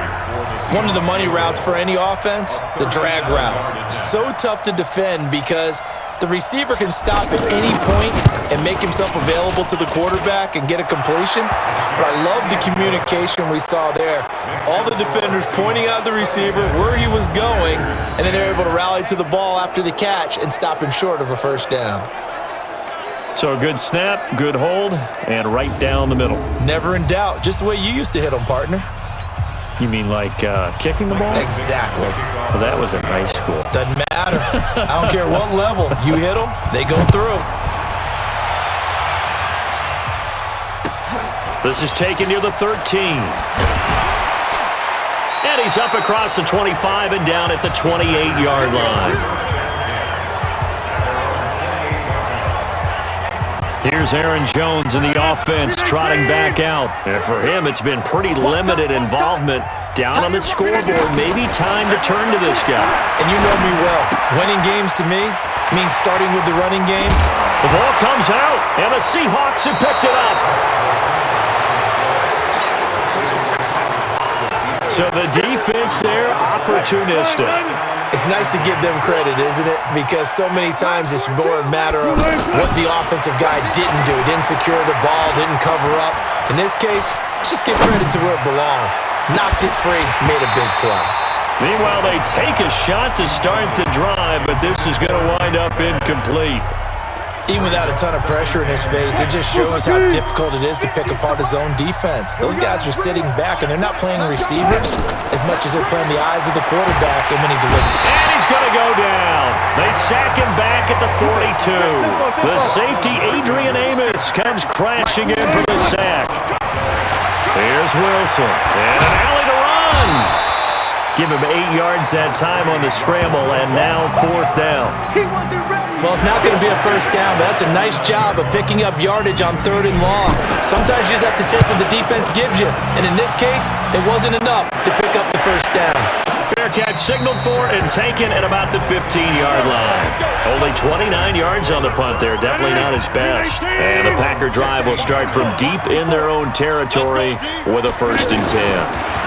[SPEAKER 3] One of the money routes for any offense, the drag route. So tough to defend because the receiver can stop at any point and make himself available to the quarterback and get a completion. But I love the communication we saw there. All the defenders pointing out the receiver, where he was going, and then they're able to rally to the ball after the catch and stop him short of a first down.
[SPEAKER 2] So a good snap, good hold, and right down the middle.
[SPEAKER 3] Never in doubt. Just the way you used to hit them, partner.
[SPEAKER 2] You mean like kicking the ball?
[SPEAKER 3] Exactly.
[SPEAKER 2] Well, that was in high school.
[SPEAKER 3] Doesn't matter. I don't care what level. You hit them, they go through.
[SPEAKER 2] This is taken near the 13. And he's up across the 25 and down at the 28-yard line. Here's Aaron Jones in the offense trotting back out. And for him, it's been pretty limited involvement. Down on the scoreboard, maybe time to turn to this guy.
[SPEAKER 3] And you know me well. Winning games to me means starting with the running game.
[SPEAKER 2] The ball comes out, and the Seahawks have picked it up. So the defense there, opportunistic.
[SPEAKER 3] It's nice to give them credit, isn't it? Because so many times it's more a matter of what the offensive guy didn't do. Didn't secure the ball, didn't cover up. In this case, let's just give credit to where it belongs. Knocked it free, made a big play.
[SPEAKER 2] Meanwhile, they take a shot to start the drive, but this is going to wind up incomplete.
[SPEAKER 3] Even without a ton of pressure in his face, it just shows how difficult it is to pick apart his own defense. Those guys are sitting back, and they're not playing receivers as much as they're playing the eyes of the quarterback and when he delivers.
[SPEAKER 2] And he's going to go down. They sack him back at the 42. The safety, Adrian Amos, comes crashing in for the sack. Here's Wilson, and an alley to run. Give him 8 yards that time on the scramble, and now 4th down.
[SPEAKER 3] Well, it's not going to be a first down, but that's a nice job of picking up yardage on 3rd and long. Sometimes you just have to take what the defense gives you, and in this case, it wasn't enough to pick up the first down.
[SPEAKER 2] Fair catch signaled for and taken at about the 15-yard line. Only 29 yards on the punt there, definitely not his best. And the Packer drive will start from deep in their own territory with a 1st and 10.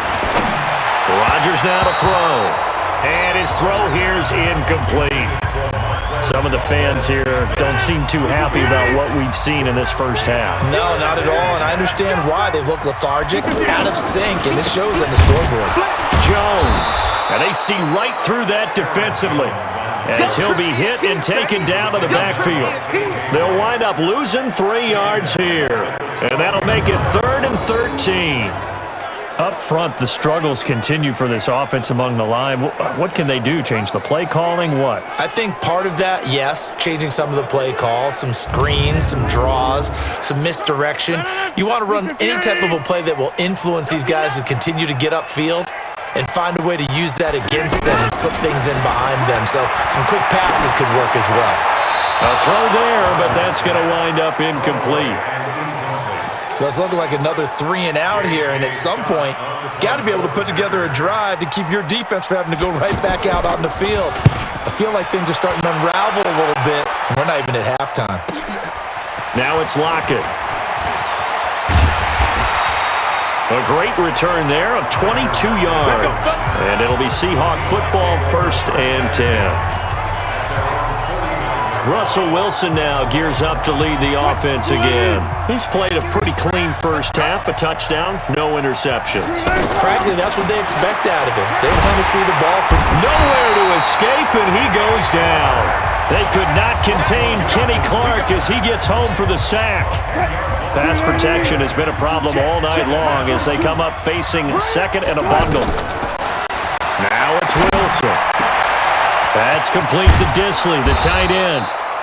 [SPEAKER 2] Rodgers now to throw. And his throw here's incomplete. Some of the fans here don't seem too happy about what we've seen in this first half.
[SPEAKER 3] No, not at all, and I understand why. They look lethargic, out of sync, and this shows on the scoreboard.
[SPEAKER 2] Jones, and they see right through that defensively as he'll be hit and taken down to the backfield. They'll wind up losing 3 yards here, and that'll make it 3rd and 13. Up front, the struggles continue for this offense among the line. What can they do? Change the play calling? What?
[SPEAKER 3] I think part of that, yes, changing some of the play calls, some screens, some draws, some misdirection. You want to run any type of a play that will influence these guys to continue to get upfield and find a way to use that against them and slip things in behind them. So some quick passes could work as well.
[SPEAKER 2] A throw there, but that's going to wind up incomplete.
[SPEAKER 3] Well, it's looking like another 3 and out here, and at some point, got to be able to put together a drive to keep your defense from having to go right back out on the field. I feel like things are starting to unravel a little bit, and we're not even at halftime.
[SPEAKER 2] Now it's Lockett. A great return there of 22 yards, and it'll be Seahawk football 1st and 10. Russell Wilson now gears up to lead the offense again. He's played a pretty clean first half, a touchdown, no interceptions.
[SPEAKER 3] Frankly, that's what they expect out of him. They want to see the ball through.
[SPEAKER 2] Nowhere to escape, and he goes down. They could not contain Kenny Clark as he gets home for the sack. Pass protection has been a problem all night long as they come up facing 2nd and a bundle. Now it's Wilson. That's complete to Disley, the tight end.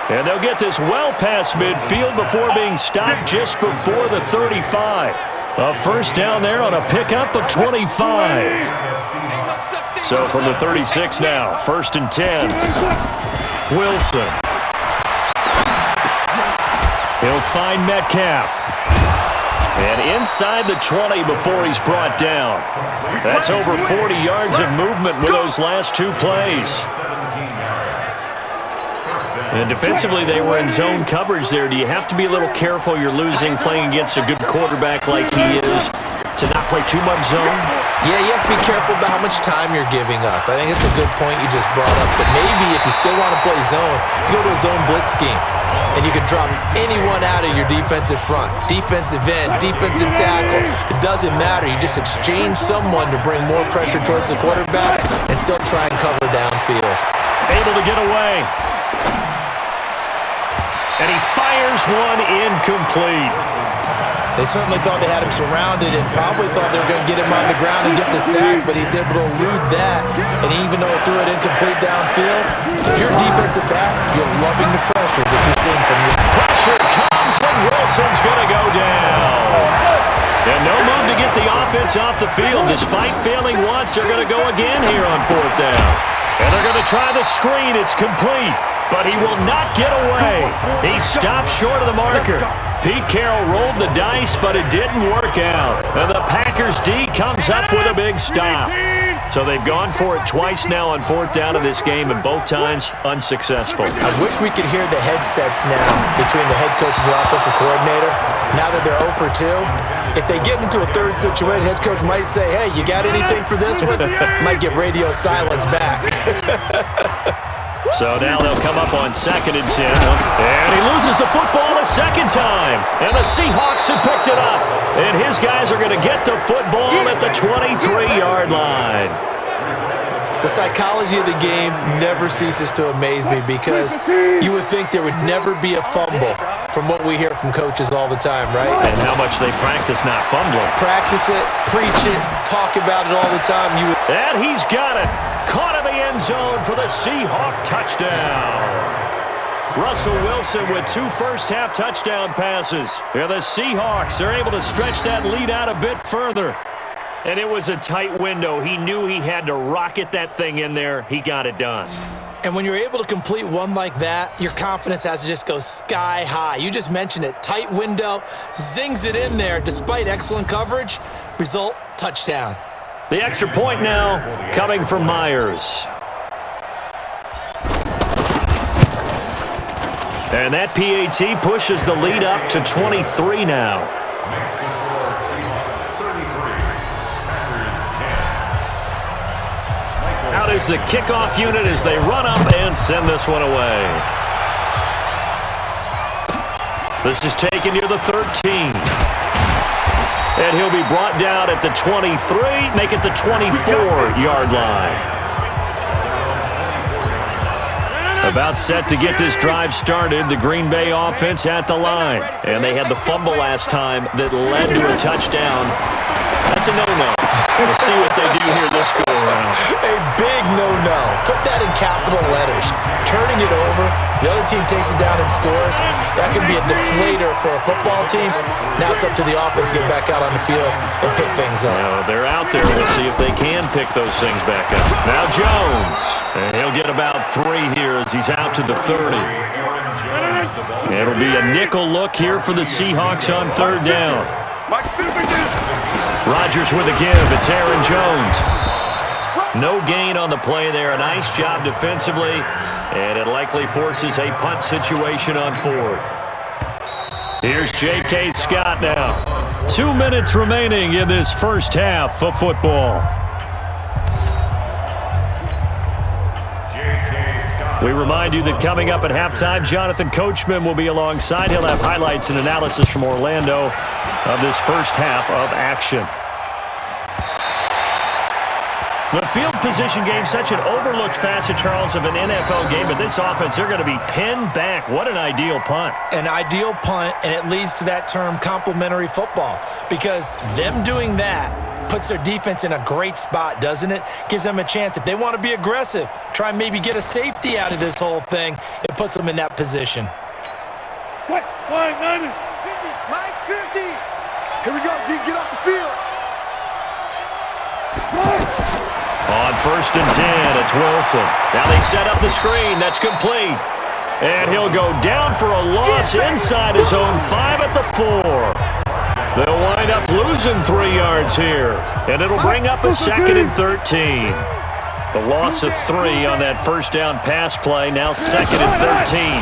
[SPEAKER 2] And they'll get this well past midfield before being stopped just before the 35. A first down there on a pickup of 25. So from the 36 now, 1st and 10. Wilson. He'll find Metcalf. And inside the 20 before he's brought down. That's over 40 yards of movement with those last 2 plays. And defensively, they were in zone coverage there. Do you have to be a little careful? You're losing playing against a good quarterback like he is to not play too much zone?
[SPEAKER 3] Yeah, you have to be careful about how much time you're giving up. I think it's a good point you just brought up. So maybe if you still want to play zone, you go to a zone blitz scheme. And you can drop anyone out of your defensive front. Defensive end, defensive tackle. It doesn't matter. You just exchange someone to bring more pressure towards the quarterback and still try and cover downfield.
[SPEAKER 2] Able to get away. And he fires one incomplete.
[SPEAKER 3] They certainly thought they had him surrounded and probably thought they were going to get him on the ground and get the sack, but he's able to elude that. And even though it threw it incomplete downfield, if you're a defensive back, you're loving the pressure that you're seeing from your
[SPEAKER 2] pressure comes and Wilson's going to go down. And no move to get the offense off the field. Despite failing once, they're going to go again here on 4th down. And they're going to try the screen. It's complete, but he will not get away. He stopped short of the marker. Pete Carroll rolled the dice, but it didn't work out. And the Packers D comes up with a big stop. So they've gone for it twice now on 4th down in this game, and both times unsuccessful.
[SPEAKER 3] I wish we could hear the headsets now between the head coach and the offensive coordinator. Now that they're 0 for 2, if they get into a third situation, head coach might say, hey, you got anything for this one? Might get radio silence back.
[SPEAKER 2] So now they'll come up on 2nd and 10. And he loses the football a second time. And the Seahawks have picked it up. And his guys are going to get the football at the 23-yard line.
[SPEAKER 3] The psychology of the game never ceases to amaze me because you would think there would never be a fumble from what we hear from coaches all the time, right?
[SPEAKER 2] And how much they practice not fumbling.
[SPEAKER 3] Practice it, preach it, talk about it all the time.
[SPEAKER 2] And he's got it. Caught in the end zone for the Seahawk touchdown. Russell Wilson with 2 first-half touchdown passes. And the Seahawks are able to stretch that lead out a bit further. And it was a tight window. He knew he had to rocket that thing in there. He got it done.
[SPEAKER 3] And when you're able to complete one like that, your confidence has to just go sky high. You just mentioned it. Tight window, zings it in there despite excellent coverage. Result, touchdown.
[SPEAKER 2] The extra point now coming from Myers. And that PAT pushes the lead up to 23 now. Out is the kickoff unit as they run up and send this one away. This is taken near the 13. And he'll be brought down at the 23, make it the 24-yard line. About set to get this drive started, the Green Bay offense at the line. And they had the fumble last time that led to a touchdown. That's a no-no. We'll see what they do here this go-around.
[SPEAKER 3] A big no-no. Put that in capital letters. Turning it over, the other team takes it down and scores. That can be a deflator for a football team. Now it's up to the offense to get back out on the field and pick things up.
[SPEAKER 2] They're out there. We'll see if they can pick those things back up. Now Jones. And he'll get about 3 here as he's out to the 30. It'll be a nickel look here for the Seahawks on 3rd down. Rodgers with a give. It's Aaron Jones. No gain on the play there. A nice job defensively. And it likely forces a punt situation on 4th. Here's J.K. Scott now. 2 minutes remaining in this first half of football. We remind you that coming up at halftime, Jonathan Coachman will be alongside. He'll have highlights and analysis from Orlando of this first half of action. The field position game, such an overlooked facet, Charles, of an NFL game, but this offense, they're going to be pinned back. What an ideal punt.
[SPEAKER 3] An ideal punt, and it leads to that term complementary football, because them doing that puts their defense in a great spot, doesn't it? Gives them a chance. If they want to be aggressive, try and maybe get a safety out of this whole thing, it puts them in that position.
[SPEAKER 4] What? Line 90. 50. Line 50. Here we go, D. Get off the field.
[SPEAKER 2] On 1st and 10, it's Wilson. Now they set up the screen. That's complete. And he'll go down for a loss inside his own 5 at the 4. They'll wind up losing 3 yards here. And it'll bring up a 2nd and 13. The loss of 3 on that first down pass play. Now 2nd and 13.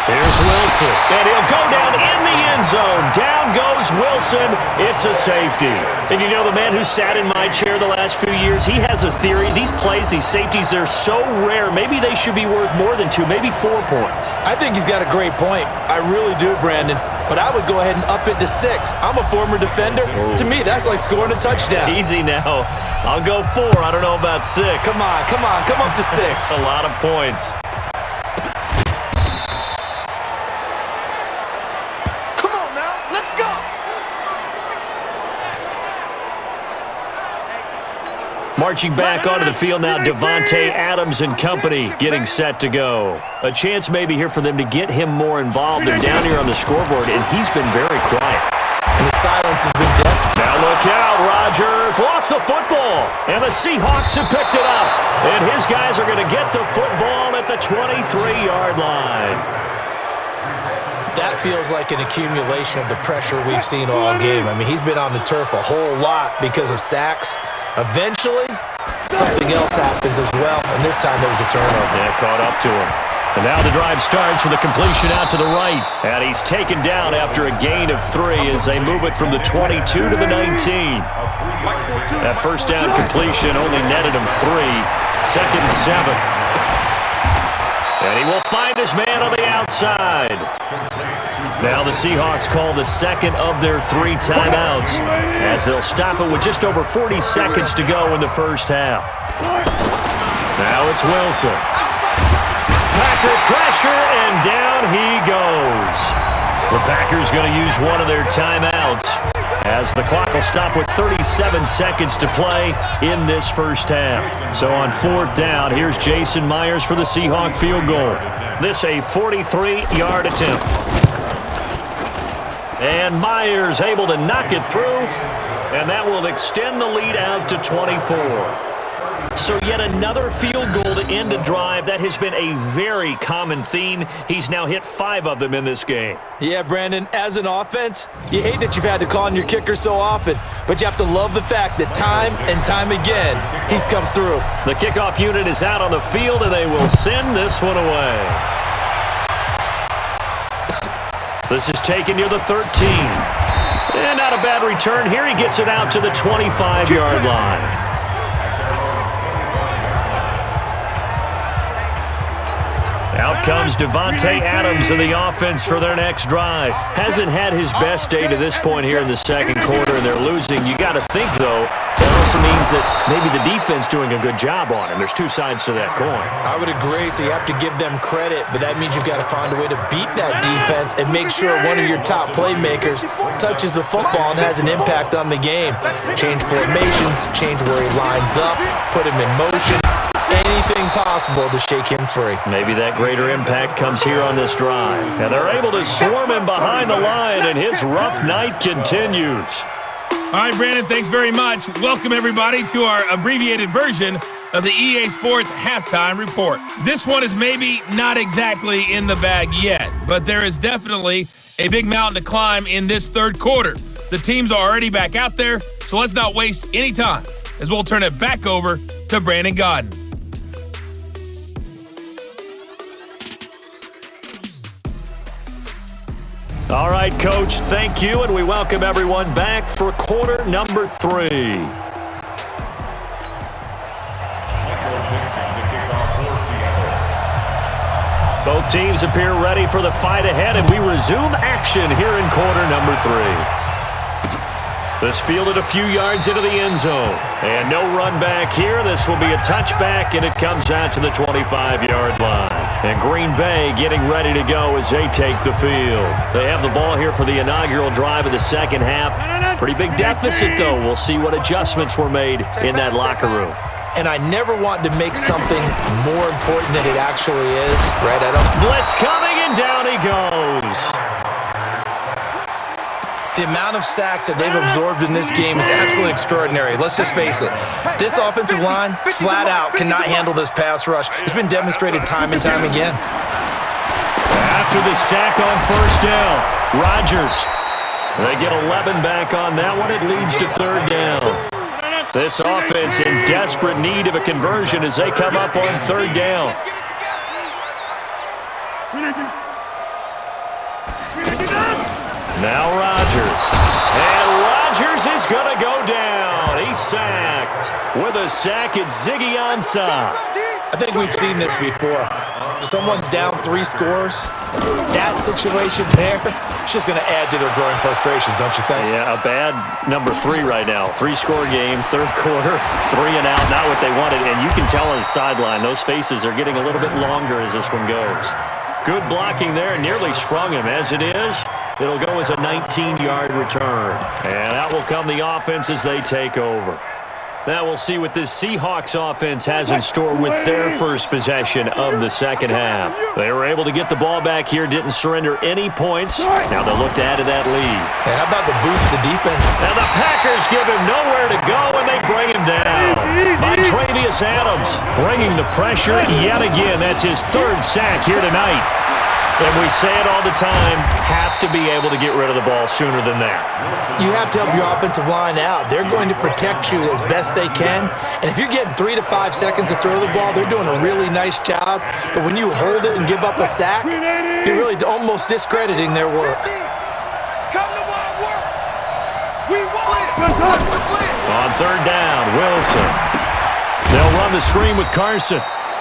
[SPEAKER 2] Here's Wilson, and he'll go down in the end zone. Down goes Wilson. It's a safety. And you know, the man who sat in my chair the last few years, he has a theory. These plays, these safeties, they're so rare. Maybe they should be worth more than 2, maybe 4 points.
[SPEAKER 3] I think he's got a great point. I really do, Brandon. But I would go ahead and up it to 6. I'm a former defender. To me, that's like scoring a touchdown.
[SPEAKER 2] Easy now. I'll go 4. I don't know about 6.
[SPEAKER 3] Come on. Come up to 6.
[SPEAKER 2] A lot of points. Marching back onto the field now, Davante Adams and company getting set to go. A chance maybe here for them to get him more involved. They're down here on the scoreboard, and he's been very quiet.
[SPEAKER 3] And the silence has been dead.
[SPEAKER 2] Now look out, Rodgers lost the football, and the Seahawks have picked it up. And his guys are going to get the football at the 23-yard line.
[SPEAKER 3] That feels like an accumulation of the pressure we've seen all game. I mean, he's been on the turf a whole lot because of sacks. Eventually, something else happens as well, and this time there was a turnover.
[SPEAKER 2] Yeah, caught up to him. And now the drive starts with a completion out to the right. And he's taken down after a gain of 3 as they move it from the 22 to the 19. That first down completion only netted him 3. 2nd and 7. And he will find his man on the outside. Now the Seahawks call the second of their 3 timeouts as they'll stop it with just over 40 seconds to go in the first half. Now it's Wilson. Packer pressure, and down he goes. The Packers going to use one of their timeouts as the clock will stop with 37 seconds to play in this first half. So on 4th down, here's Jason Myers for the Seahawk field goal. This a 43-yard attempt. And Myers able to knock it through, and that will extend the lead out to 24. So yet another field goal to end a drive. That has been a very common theme. He's now hit 5 of them in this game.
[SPEAKER 3] Yeah, Brandon, as an offense, you hate that you've had to call on your kicker so often, but you have to love the fact that time and time again, he's come through.
[SPEAKER 2] The kickoff unit is out on the field, and they will send this one away. This is taken near the 13. And not a bad return here. He gets it out to the 25-yard line. Out comes Davante Adams in the offense for their next drive. Hasn't had his best day to this point here in the second quarter, and they're losing. You got to think, though, that also means that maybe the defense doing a good job on him. There's 2 sides to that coin.
[SPEAKER 3] I would agree, so you have to give them credit, but that means you've got to find a way to beat that defense and make sure one of your top playmakers touches the football and has an impact on the game. Change formations, change where he lines up, put him in motion. Anything possible to shake him free.
[SPEAKER 2] Maybe that greater impact comes here on this drive. And they're able to swarm him behind the line, and his rough night continues.
[SPEAKER 1] All right, Brandon, thanks very much. Welcome, everybody, to our abbreviated version of the EA Sports Halftime Report. This one is maybe not exactly in the bag yet, but there is definitely a big mountain to climb in this third quarter. The teams are already back out there, so let's not waste any time as we'll turn it back over to Brandon Godden.
[SPEAKER 2] All right, Coach, thank you, and we welcome everyone back for quarter number 3. Both teams appear ready for the fight ahead, and we resume action here in quarter number 3. This fielded a few yards into the end zone. And no run back here. This will be a touchback, and it comes out to the 25-yard line. And Green Bay getting ready to go as they take the field. They have the ball here for the inaugural drive of the second half. Pretty big deficit, though. We'll see what adjustments were made in that locker room.
[SPEAKER 3] And I never want to make something more important than it actually is, right?
[SPEAKER 2] Blitz coming, and down he goes.
[SPEAKER 3] The amount of sacks that they've absorbed in this game is absolutely extraordinary. Let's just face it. This offensive line, flat out, cannot handle this pass rush. It's been demonstrated time and time again.
[SPEAKER 2] After the sack on first down, Rodgers. They get 11 back on that one. It leads to third down. This offense in desperate need of a conversion as they come up on third down. Now Rodgers. And Rodgers is going to go down. He's sacked. With a sack, it's Ziggy Ansah.
[SPEAKER 3] I think we've seen this before. Someone's down 3 scores. That situation there, it's just going to add to their growing frustrations, don't you think?
[SPEAKER 2] Yeah, a bad number 3 right now. 3-score game, third quarter, 3 and out, not what they wanted. And you can tell on the sideline, those faces are getting a little bit longer as this one goes. Good blocking there, nearly sprung him. As it is, it'll go as a 19-yard return. And out will come the offense as they take over. Now we'll see what this Seahawks offense has in store with their first possession of the second half. They were able to get the ball back here, didn't surrender any points. Now they'll look to add to that lead.
[SPEAKER 3] Hey, how about the boost to the defense?
[SPEAKER 2] Now the Packers give him nowhere to go, and they bring him down. Montravius Adams bringing the pressure yet again. That's his 3rd sack here tonight. And we say it all the time, have to be able to get rid of the ball sooner than that.
[SPEAKER 3] You have to help your offensive line out. They're going to protect you as best they can. And if you're getting 3 to 5 seconds to throw the ball, they're doing a really nice job. But when you hold it and give up a sack, you're really almost discrediting their work.
[SPEAKER 2] On third down, Wilson. They'll run the screen with Carson.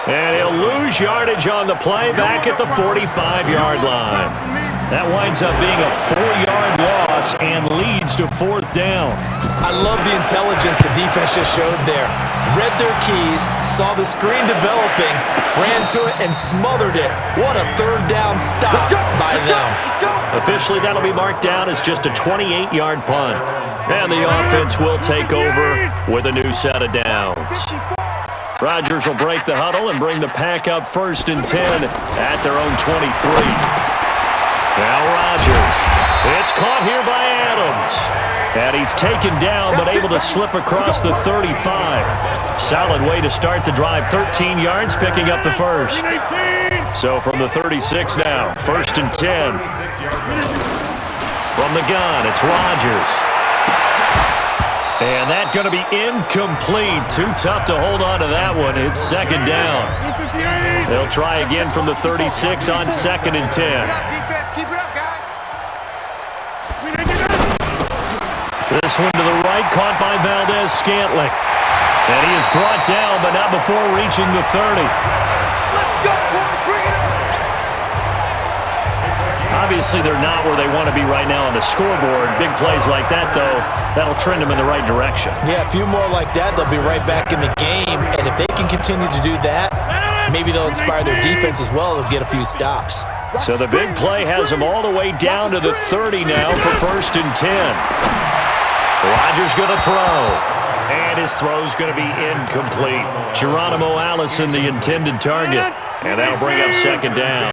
[SPEAKER 2] And he'll lose yardage on the play back at the 45-yard line. That winds up being a 4-yard loss and leads to 4th down.
[SPEAKER 3] I love the intelligence the defense just showed there. Read their keys, saw the screen developing, ran to it, and smothered it. What a 3rd down stop by them.
[SPEAKER 2] Officially, that'll be marked down as just a 28-yard punt. And the offense will take over with a new set of downs. Rodgers will break the huddle and bring the pack up 1st and 10 at their own 23. Now Rodgers. It's caught here by Adams. And he's taken down but able to slip across the 35. Solid way to start the drive. 13 yards, picking up the first. So from the 36 now, 1st and 10. From the gun, it's Rodgers. And that's going to be incomplete. Too tough to hold on to that one. It's 2nd down. They'll try again from the 36 on 2nd and 10. This one to the right, caught by Valdez-Scantling. And he is brought down, but not before reaching the 30. Obviously, they're not where they want to be right now on the scoreboard. Big plays like that, though, that'll trend them in the right direction.
[SPEAKER 3] Yeah, a few more like that, they'll be right back in the game. And if they can continue to do that, maybe they'll inspire their defense as well. They'll get a few stops.
[SPEAKER 2] So the big play has them all the way down to the 30 now for 1st and 10. Rodgers going to throw. And his throw's going to be incomplete. Geronimo Allison, the intended target. And that'll bring up 2nd down.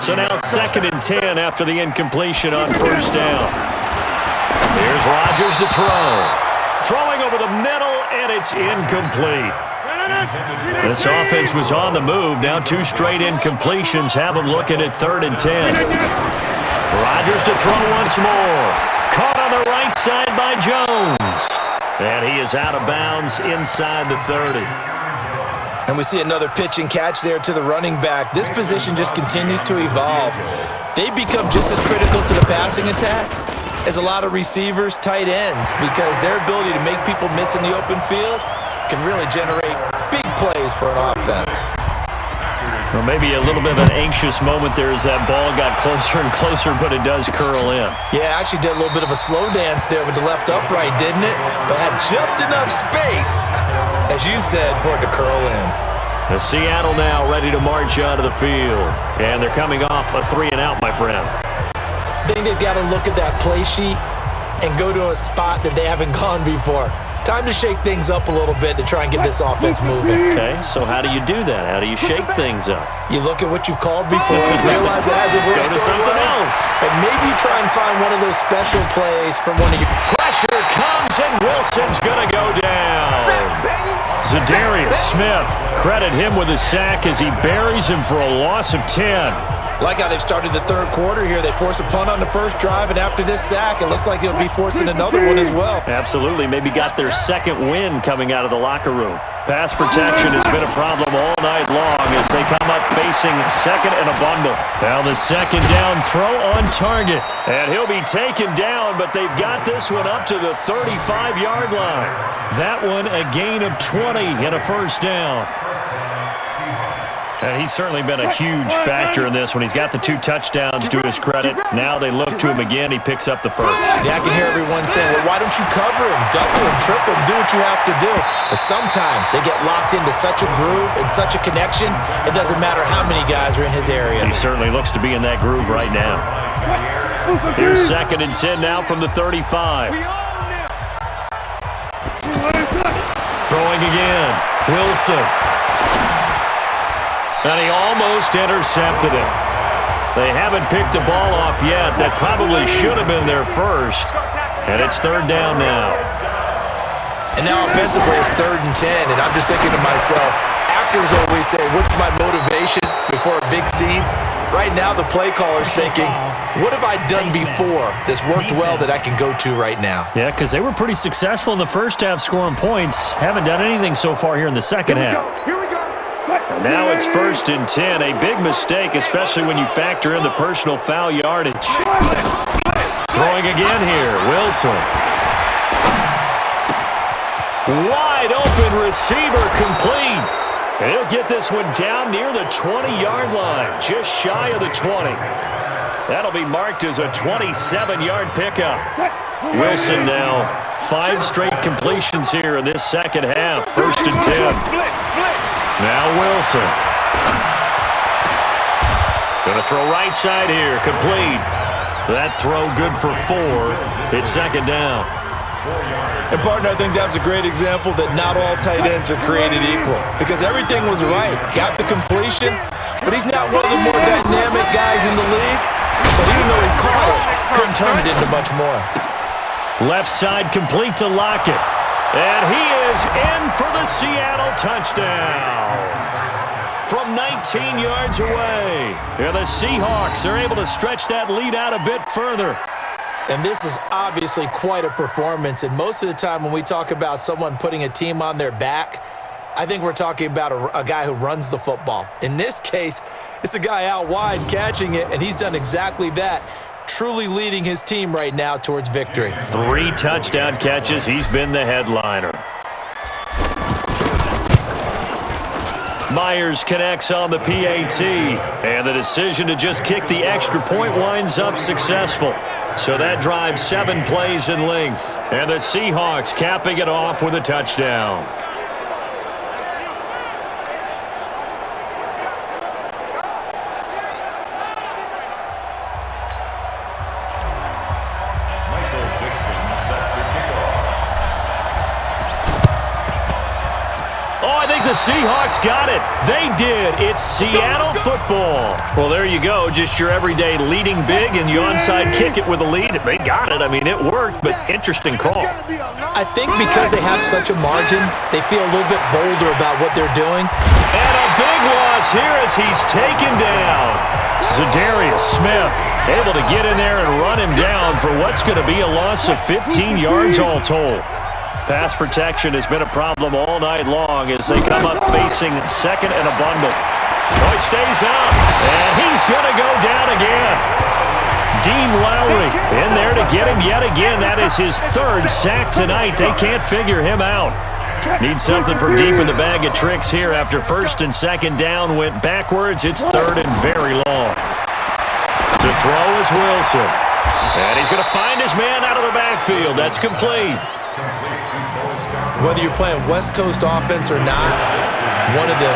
[SPEAKER 2] So now 2nd and 10 after the incompletion on 1st down. Here's Rodgers to throw. Throwing over the middle, and it's incomplete. This offense was on the move. Now 2 straight incompletions have them looking at 3rd and 10. Rodgers to throw once more. Caught on the right side by Jones. And he is out of bounds inside the 30.
[SPEAKER 3] And we see another pitch and catch there to the running back. This position just continues to evolve. They become just as critical to the passing attack as a lot of receivers, tight ends, because their ability to make people miss in the open field can really generate big plays for an offense.
[SPEAKER 2] Well, maybe a little bit of an anxious moment there as that ball got closer and closer, but it does curl in.
[SPEAKER 3] Yeah, actually did a little bit of a slow dance there with the left upright, didn't it? But had just enough space, as you said, for it to curl in.
[SPEAKER 2] The Seattle now ready to march out of the field. And they're coming off a 3 and out, my friend.
[SPEAKER 3] I think they've got to look at that play sheet and go to a spot that they haven't gone before. Time to shake things up a little bit to try and get this offense moving.
[SPEAKER 2] Okay, so how do you do that? How do you shake things up?
[SPEAKER 3] You look at what you've called before, realize it hasn't worked
[SPEAKER 2] Go to something else.
[SPEAKER 3] And maybe you try and find one of those special plays from one of your...
[SPEAKER 2] Pressure comes, and Wilson's going to go down. Zadarius Smith, credit him with a sack as he buries him for a loss of 10.
[SPEAKER 3] Like how they've started the third quarter here. They force a punt on the first drive, and after this sack, it looks like they'll be forcing another one as well.
[SPEAKER 2] Absolutely. Maybe got their second win coming out of the locker room. Pass protection has been a problem all night long as they come up facing second and a bundle. Now the second down throw on target. And he'll be taken down, but they've got this one up to the 35-yard line. That one a gain of 20 and a first down. And he's certainly been a huge factor in this when he's got the 2 touchdowns to his credit. Now they look to him again. He picks up the first.
[SPEAKER 3] Yeah, I can hear everyone saying, well, why don't you cover him, double him, triple him, do what you have to do. But sometimes they get locked into such a groove and such a connection, it doesn't matter how many guys are in his area.
[SPEAKER 2] He certainly looks to be in that groove right now. Here's 2nd and 10 now from the 35. Throwing again. Wilson. And he almost intercepted it. They haven't picked a ball off yet. That probably should have been their first. And it's 3rd down now.
[SPEAKER 3] And now offensively it's 3rd and 10. And I'm just thinking to myself, actors always say, what's my motivation before a big scene? Right now the play caller's thinking, what have I done before that's worked well that I can go to right now?
[SPEAKER 2] Yeah, because they were pretty successful in the first half scoring points. Haven't done anything so far here in the second half. And now it's 1st and 10. A big mistake, especially when you factor in the personal foul yardage. Throwing again here. Wilson. Wide open receiver complete. And he'll get this one down near the 20-yard line. Just shy of the 20. That'll be marked as a 27-yard pickup. Wilson now 5 straight completions here in this second half. 1st and 10. Now Wilson. Going to throw right side here. Complete. That throw good for 4. It's 2nd down.
[SPEAKER 3] And, partner, I think that's a great example that not all tight ends are created equal. Because everything was right. Got the completion, but he's not one of the more dynamic guys in the league. So even though he caught it, couldn't turn it into much more.
[SPEAKER 2] Left side complete to Lockett. And he is in for the Seattle touchdown. From 19 yards away. And the Seahawks are able to stretch that lead out a bit further.
[SPEAKER 3] And this is obviously quite a performance. And most of the time when we talk about someone putting a team on their back, I think we're talking about a guy who runs the football. In this case, it's a guy out wide catching it, and he's done exactly that. Truly leading his team right now towards victory.
[SPEAKER 2] 3 touchdown catches. He's been the headliner. Myers connects on the PAT. And the decision to just kick the extra point winds up successful. So that drives 7 plays in length. And the Seahawks capping it off with a touchdown. The Seahawks got it. They did. It's Seattle football. Well, there you go. Just your everyday leading big, and you onside kick it with a lead. They got it. I mean, it worked, but interesting call.
[SPEAKER 3] I think because they have such a margin, they feel a little bit bolder about what they're doing.
[SPEAKER 2] And a big loss here as he's taken down. Zadarius Smith able to get in there and run him down for what's going to be a loss of 15 yards all told. Pass protection has been a problem all night long as they come up facing second and a bundle. Boy stays up, and he's going to go down again. Dean Lowry in there to get him yet again. That is his 3rd sack tonight. They can't figure him out. Need something from deep in the bag of tricks here after 1st and 2nd down went backwards. It's 3rd and very long. To throw is Wilson. And he's going to find his man out of the backfield. That's complete.
[SPEAKER 3] Whether you're playing West Coast offense or not, one of the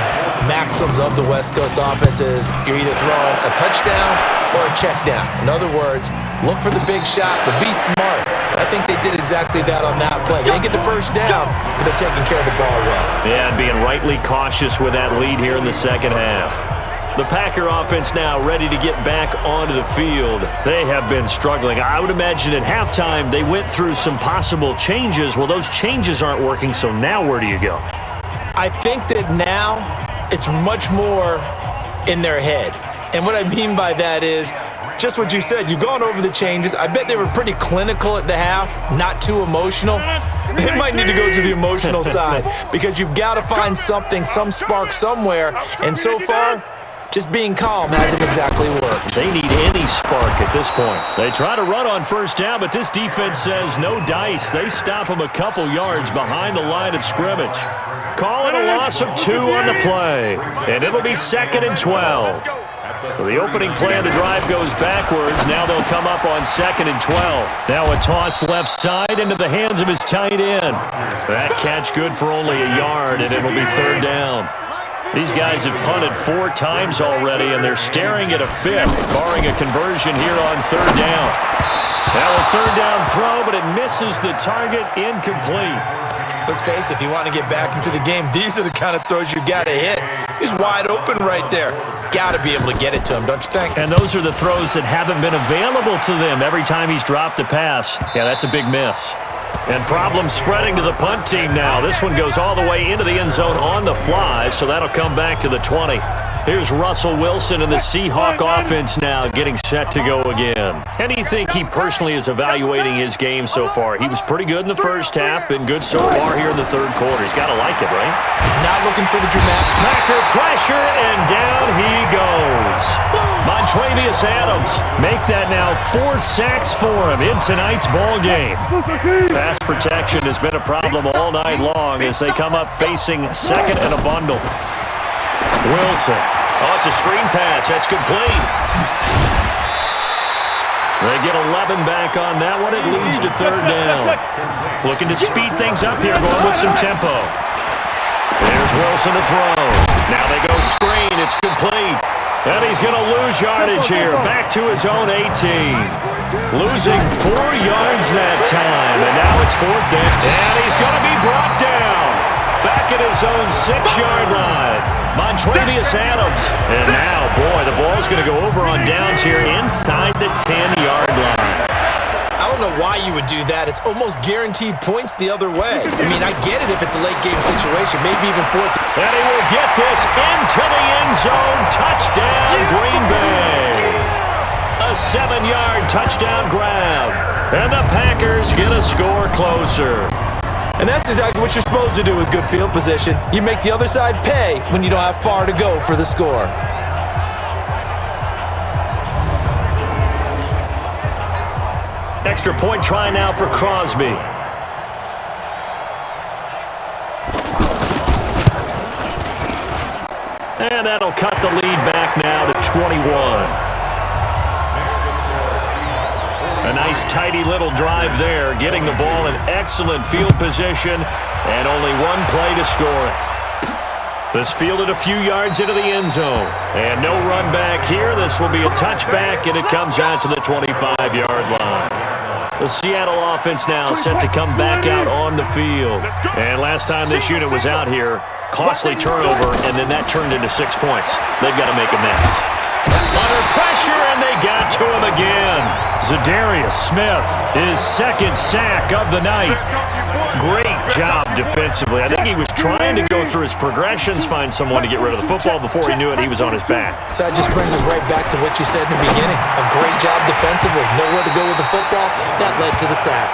[SPEAKER 3] maxims of the West Coast offense is you're either throwing a touchdown or a check down. In other words, look for the big shot, but be smart. I think they did exactly that on that play. They didn't get the first down, but they're taking care of the ball well.
[SPEAKER 2] Yeah, and being rightly cautious with that lead here in the second half. The Packer offense now ready to get back onto the field. They have been struggling. I would imagine at halftime they went through some possible changes. Well, those changes aren't working, so now where do you go?
[SPEAKER 3] I think that now it's much more in their head. And what I mean by that is just what you said. You've gone over the changes. I bet they were pretty clinical at the half, not too emotional. They might need to go to the emotional side because you've got to find something, some spark somewhere. And so far, just being calm hasn't exactly worked.
[SPEAKER 2] They need any spark at this point. They try to run on first down, but this defense says no dice. They stop them a couple yards behind the line of scrimmage. Calling a loss of 2 on the play, and it'll be 2nd and 12. So the opening play of the drive goes backwards. Now they'll come up on 2nd and 12. Now a toss left side into the hands of his tight end. That catch good for only a yard, and it'll be 3rd down. These guys have punted 4 times already, and they're staring at a 5th, barring a conversion here on 3rd down. Now a 3rd down throw, but it misses the target, incomplete.
[SPEAKER 3] Let's face it, if you want to get back into the game, these are the kind of throws you got to hit. He's wide open right there. Got to be able to get it to him, don't you think?
[SPEAKER 2] And those are the throws that haven't been available to them every time he's dropped a pass. Yeah, that's a big miss. And problem spreading to the punt team now. This one goes all the way into the end zone on the fly, so that'll come back to the 20. Here's Russell Wilson and the Seahawk offense now getting set to go again. How do you think he personally is evaluating his game so far? He was pretty good in the first half, been good so far here in the 3rd quarter. He's got to like it, right?
[SPEAKER 3] Not looking for the dramatic.
[SPEAKER 2] Packer pressure, and down he goes. Montravius Adams make that now 4 sacks for him in tonight's ball game. Pass protection has been a problem all night long as they come up facing 2nd and a bundle. Wilson. Oh, it's a screen pass. That's complete. They get 11 back on that one. It leads to 3rd down. Looking to speed things up here, going with some tempo. There's Wilson to throw. Now they go screen. It's complete. And he's going to lose yardage here. Back to his own 18. Losing 4 yards that time. And now it's 4th down. And he's going to be brought down. Back at his own 6-yard line. Montravius Adams. And now, boy, the ball's going to go over on downs here inside the 10-yard line.
[SPEAKER 3] I don't know why you would do that. It's almost guaranteed points the other way. I mean, I get it if it's a late-game situation, maybe even 4th.
[SPEAKER 2] And he will get this into the end zone. Touchdown, Green Bay. A 7-yard touchdown grab. And the Packers get a score closer.
[SPEAKER 3] And that's exactly what you're supposed to do with good field position. You make the other side pay when you don't have far to go for the score.
[SPEAKER 2] Extra point try now for Crosby. And that'll cut the lead back now to 21. A nice, tidy little drive there, getting the ball in excellent field position, and only 1 play to score it. This fielded a few yards into the end zone, and no run back here. This will be a touchback, and it comes out to the 25-yard line. The Seattle offense now set to come back out on the field. And last time this unit was out here, costly turnover, and then that turned into 6 points. They've got to make amends. Under pressure, and they got to him again. Zadarius Smith, his 2nd sack of the night. Great job defensively. I think he was trying to go through his progressions, find someone to get rid of the football. Before he knew it, he was on his back.
[SPEAKER 3] So that just brings us right back to what you said in the beginning. A great job defensively. Nowhere to go with the football. That led to the sack.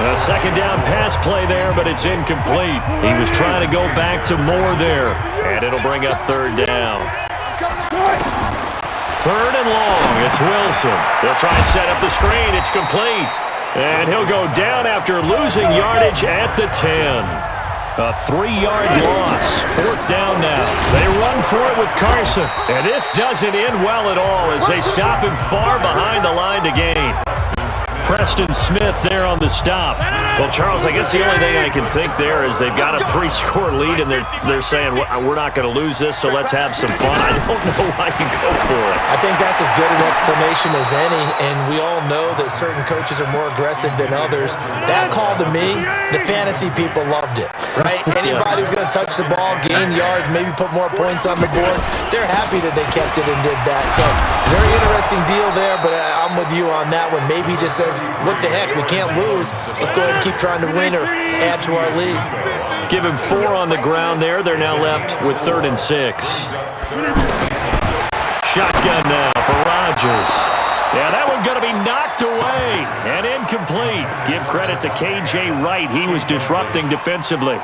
[SPEAKER 2] A 2nd down pass play there, but it's incomplete. He was trying to go back to more there, and it'll bring up 3rd down. 3rd and long, it's Wilson. They'll try and set up the screen. It's complete. And he'll go down after losing yardage at the 10. A 3-yard loss. 4th down now. They run for it with Carson. And this doesn't end well at all as they stop him far behind the line to gain. Preston Smith there on the stop. Well, Charles, I guess the only thing I can think there is they've got a 3-score lead, and they're saying, we're not going to lose this, so let's have some fun. I don't know why you go for it.
[SPEAKER 3] I think that's as good an explanation as any, and we all know that certain coaches are more aggressive than others. That call to me, the fantasy people loved it, right? Anybody who's going to touch the ball, gain yards, maybe put more points on the board, they're happy that they kept it and did that. So, very interesting deal there, but I'm with you on that one. Maybe just says, what the heck, we can't lose. Let's go ahead and keep trying to win or add to our lead.
[SPEAKER 2] Give him 4 on the ground there. They're now left with 3rd and 6. shotgun now for Rodgers. Yeah, that one going to be knocked away and incomplete. Give credit to K.J. Wright. He was disrupting defensively.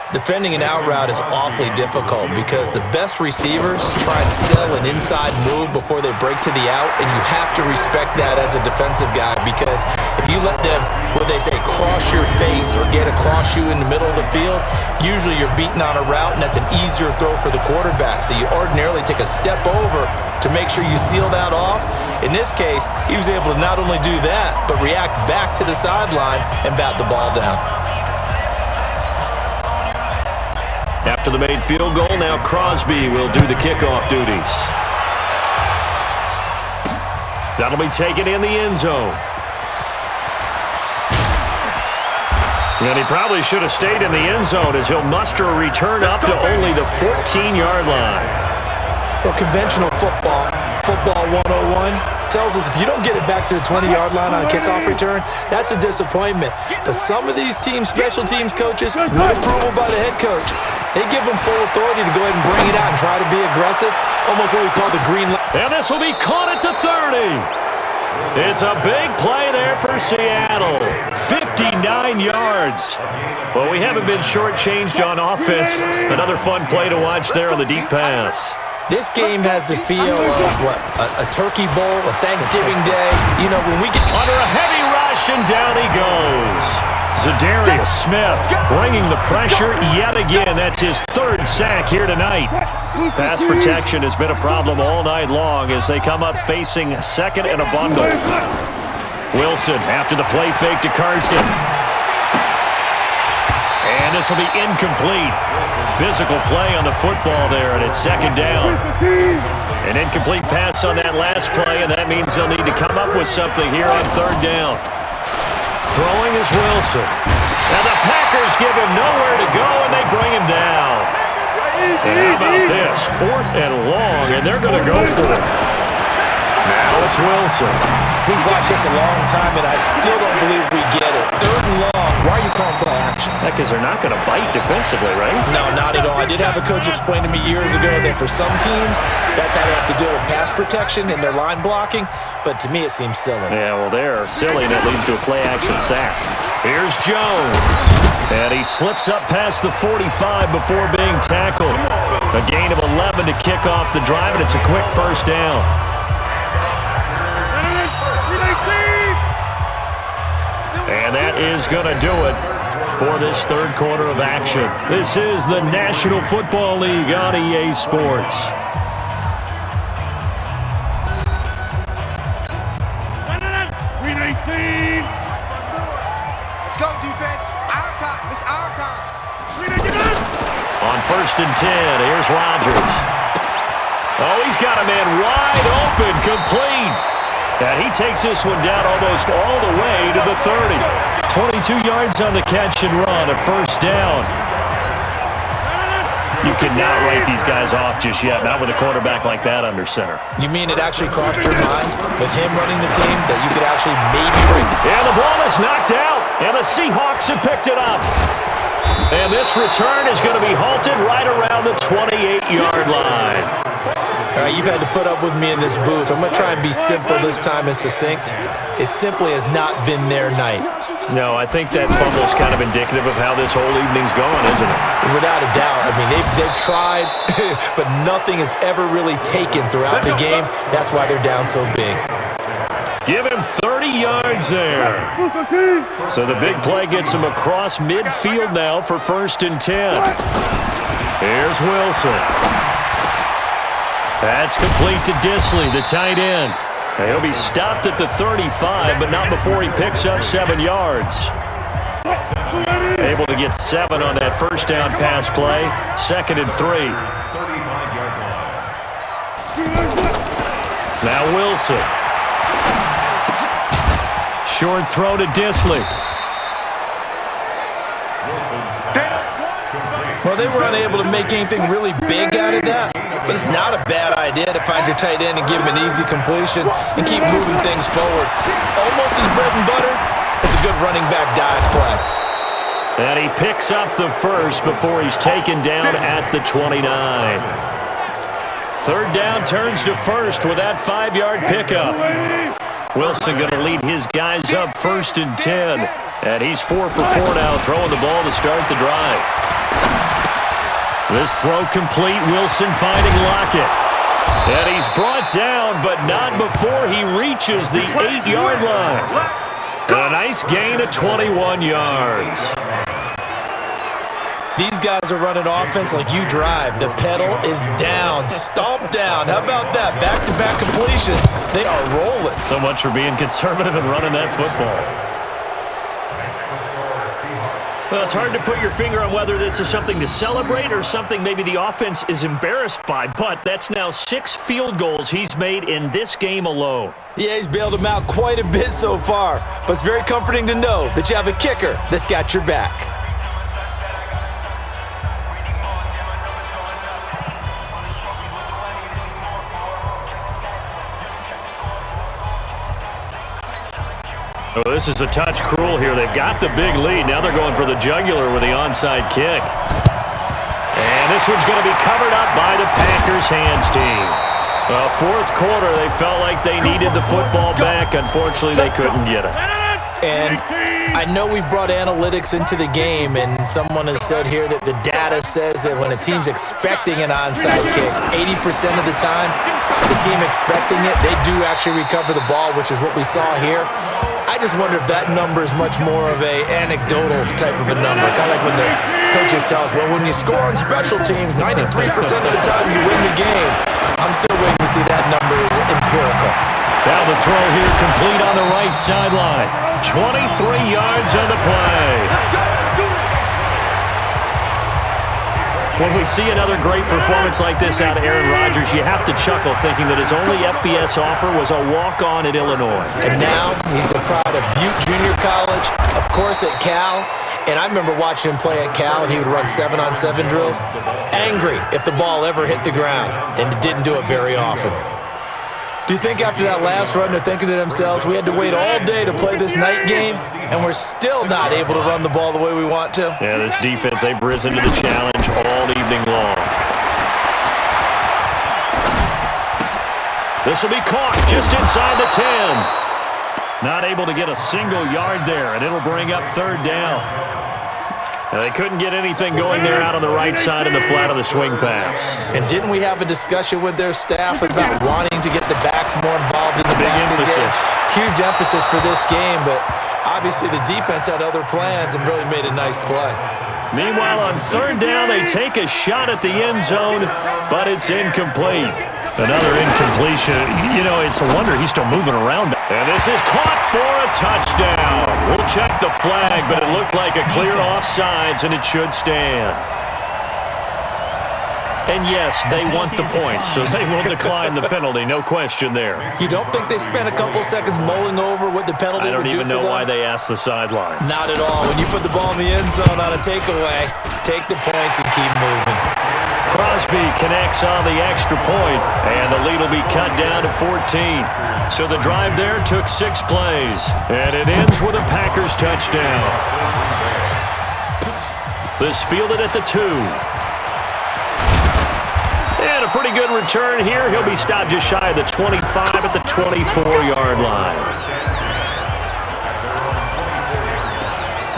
[SPEAKER 3] Defending an out route is awfully difficult because the best receivers try and sell an inside move before they break to the out, and you have to respect that as a defensive guy because if you let them, what they say, cross your face or get across you in the middle of the field, usually you're beating on a route, and that's an easier throw for the quarterback. So you ordinarily take a step over to make sure you seal that off. In this case, he was able to not only do that, but react back to the sideline and bat the ball down.
[SPEAKER 2] After the made field goal, now Crosby will do the kickoff duties. That'll be taken in the end zone. And he probably should have stayed in the end zone as he'll muster a return up to only the 14-yard line.
[SPEAKER 3] Well, conventional football 101, tells us if you don't get it back to the 20-yard line on a kickoff return, that's a disappointment. But some of these teams, special teams coaches, with approval by the head coach, they give them full authority to go ahead and bring it out and try to be aggressive, almost what we call the green light.
[SPEAKER 2] And this will be caught at the 30. It's a big play there for Seattle. 59 yards. Well, we haven't been shortchanged on offense. Another fun play to watch there on the deep pass.
[SPEAKER 3] This game has the feel of, a Turkey Bowl, a Thanksgiving Day. You know, when we get
[SPEAKER 2] under a heavy rush, and down he goes. Zadarius Smith bringing the pressure yet again. That's his third sack here tonight. Pass protection has been a problem all night long as they come up facing second and a bundle. Wilson after the play fake to Carson. And this will be incomplete. Physical play on the football there, and it's second down. An incomplete pass on that last play, and that means they'll need to come up with something here on third down. Throwing is Wilson. And the Packers give him nowhere to go, and they bring him down. And how about this? 4th and long, and they're going to go for it. Now it's Wilson.
[SPEAKER 3] We've watched this a long time, and I still don't believe we get it. 3rd and long. Why are you calling play action?
[SPEAKER 2] Yeah, because they're not going to bite defensively, right?
[SPEAKER 3] No, not at all. I did have a coach explain to me years ago that for some teams, that's how they have to deal with pass protection and their line blocking. But to me, it seems silly.
[SPEAKER 2] Yeah, well, they're silly, and that leads to a play-action sack. Here's Jones. And he slips up past the 45 before being tackled. A gain of 11 to kick off the drive, and it's a quick first down. And that is going to do it for this third quarter of action. This is the National Football League on EA Sports.
[SPEAKER 4] Let's go, defense. Our time. It's our time.
[SPEAKER 2] On 1st and 10, here's Rodgers. Oh, he's got a man wide open, complete. And he takes this one down almost all the way to the 30. 22 yards on the catch and run, a first down. You cannot write these guys off just yet, not with a quarterback like that under center.
[SPEAKER 3] You mean it actually crossed your mind with him running the team that you could actually maybe bring?
[SPEAKER 2] And the ball is knocked out, and the Seahawks have picked it up. And this return is going to be halted right around the 28-yard line.
[SPEAKER 3] All right, you've had to put up with me in this booth. I'm going to try and be simple this time and succinct. It simply has not been their night.
[SPEAKER 2] No, I think that fumble's kind of indicative of how this whole evening's going, isn't it?
[SPEAKER 3] Without a doubt. I mean, they've tried, but nothing has ever really taken throughout the game. That's why they're down so big.
[SPEAKER 2] Give him 30 yards there. So the big play gets him across midfield now for 1st and 10. Here's Wilson. That's complete to Disley, the tight end. He'll be stopped at the 35, but not before he picks up 7 yards. Able to get 7 on that first down pass play. 2nd and 3. Now Wilson. Short throw to Disley.
[SPEAKER 3] Well, they were unable to make anything really big out of that, but it's not a bad idea to find your tight end and give him an easy completion and keep moving things forward. Almost his bread and butter is a good running back dive play.
[SPEAKER 2] And he picks up the first before he's taken down at the 29. Third down turns to first with that 5-yard pickup. Wilson going to lead his guys up 1st and 10. And he's 4 for 4 now, throwing the ball to start the drive. This throw complete. Wilson finding Lockett. And he's brought down, but not before he reaches the 8-yard line. And a nice gain of 21 yards.
[SPEAKER 3] These guys are running offense like you drive. The pedal is down, stomp down. How about that? Back-to-back completions. They are rolling.
[SPEAKER 2] So much for being conservative and running that football. Well, it's hard to put your finger on whether this is something to celebrate or something maybe the offense is embarrassed by, but that's now 6 field goals he's made in this game alone.
[SPEAKER 3] Yeah, he's bailed them out quite a bit so far, but it's very comforting to know that you have a kicker that's got your back.
[SPEAKER 2] Oh, this is a touch cruel here. They've got the big lead. Now they're going for the jugular with the onside kick. And this one's going to be covered up by the Packers hands team. Well, 4th quarter, they felt like they needed the football back. Unfortunately, they couldn't get it.
[SPEAKER 3] And I know we've brought analytics into the game, and someone has said here that the data says that when a team's expecting an onside kick, 80% of the time, the team expecting it, they do actually recover the ball, which is what we saw here. I just wonder if that number is much more of a anecdotal type of a number. Kind of like when the coaches tell us, well, when you score on special teams, 93% of the time you win the game. I'm still waiting to see that number is empirical.
[SPEAKER 2] Now the throw here complete on the right sideline. 23 yards on the play. When we see another great performance like this out of Aaron Rodgers, you have to chuckle thinking that his only FBS offer was a walk-on at Illinois.
[SPEAKER 3] And now he's the pride of Butte Junior College, of course at Cal. And I remember watching him play at Cal, and he would run 7-on-7 drills. Angry if the ball ever hit the ground, and didn't do it very often. Do you think after that last run they're thinking to themselves, we had to wait all day to play this night game, and we're still not able to run the ball the way we want to?
[SPEAKER 2] Yeah, this defense, they've risen to the challenge all evening long. This will be caught just inside the 10. Not able to get a single yard there, and it'll bring up 3rd down. Now, they couldn't get anything going there out on the right side in the flat of the swing pass.
[SPEAKER 3] And didn't we have a discussion with their staff about wanting to get the backs more involved in the passing game? Huge emphasis for this game, but obviously the defense had other plans and really made a nice play.
[SPEAKER 2] Meanwhile, on 3rd down, they take a shot at the end zone, but it's incomplete. Another incompletion. You know, it's a wonder he's still moving around. And this is caught for a touchdown. We'll check the flag, but it looked like a clear offsides, and it should stand. And yes, they want the points, so they will decline the penalty. No question there.
[SPEAKER 3] You don't think they spent a couple seconds mulling over what the penalty would do for them?
[SPEAKER 2] I don't even know why they asked the sideline.
[SPEAKER 3] Not at all. When you put the ball in the end zone on a takeaway, take the points and keep moving.
[SPEAKER 2] Crosby connects on the extra point, and the lead will be cut down to 14. So the drive there took 6 plays, and it ends with a Packers touchdown. This fielded at the 2. And a pretty good return here. He'll be stopped just shy of the 25 at the 24-yard line.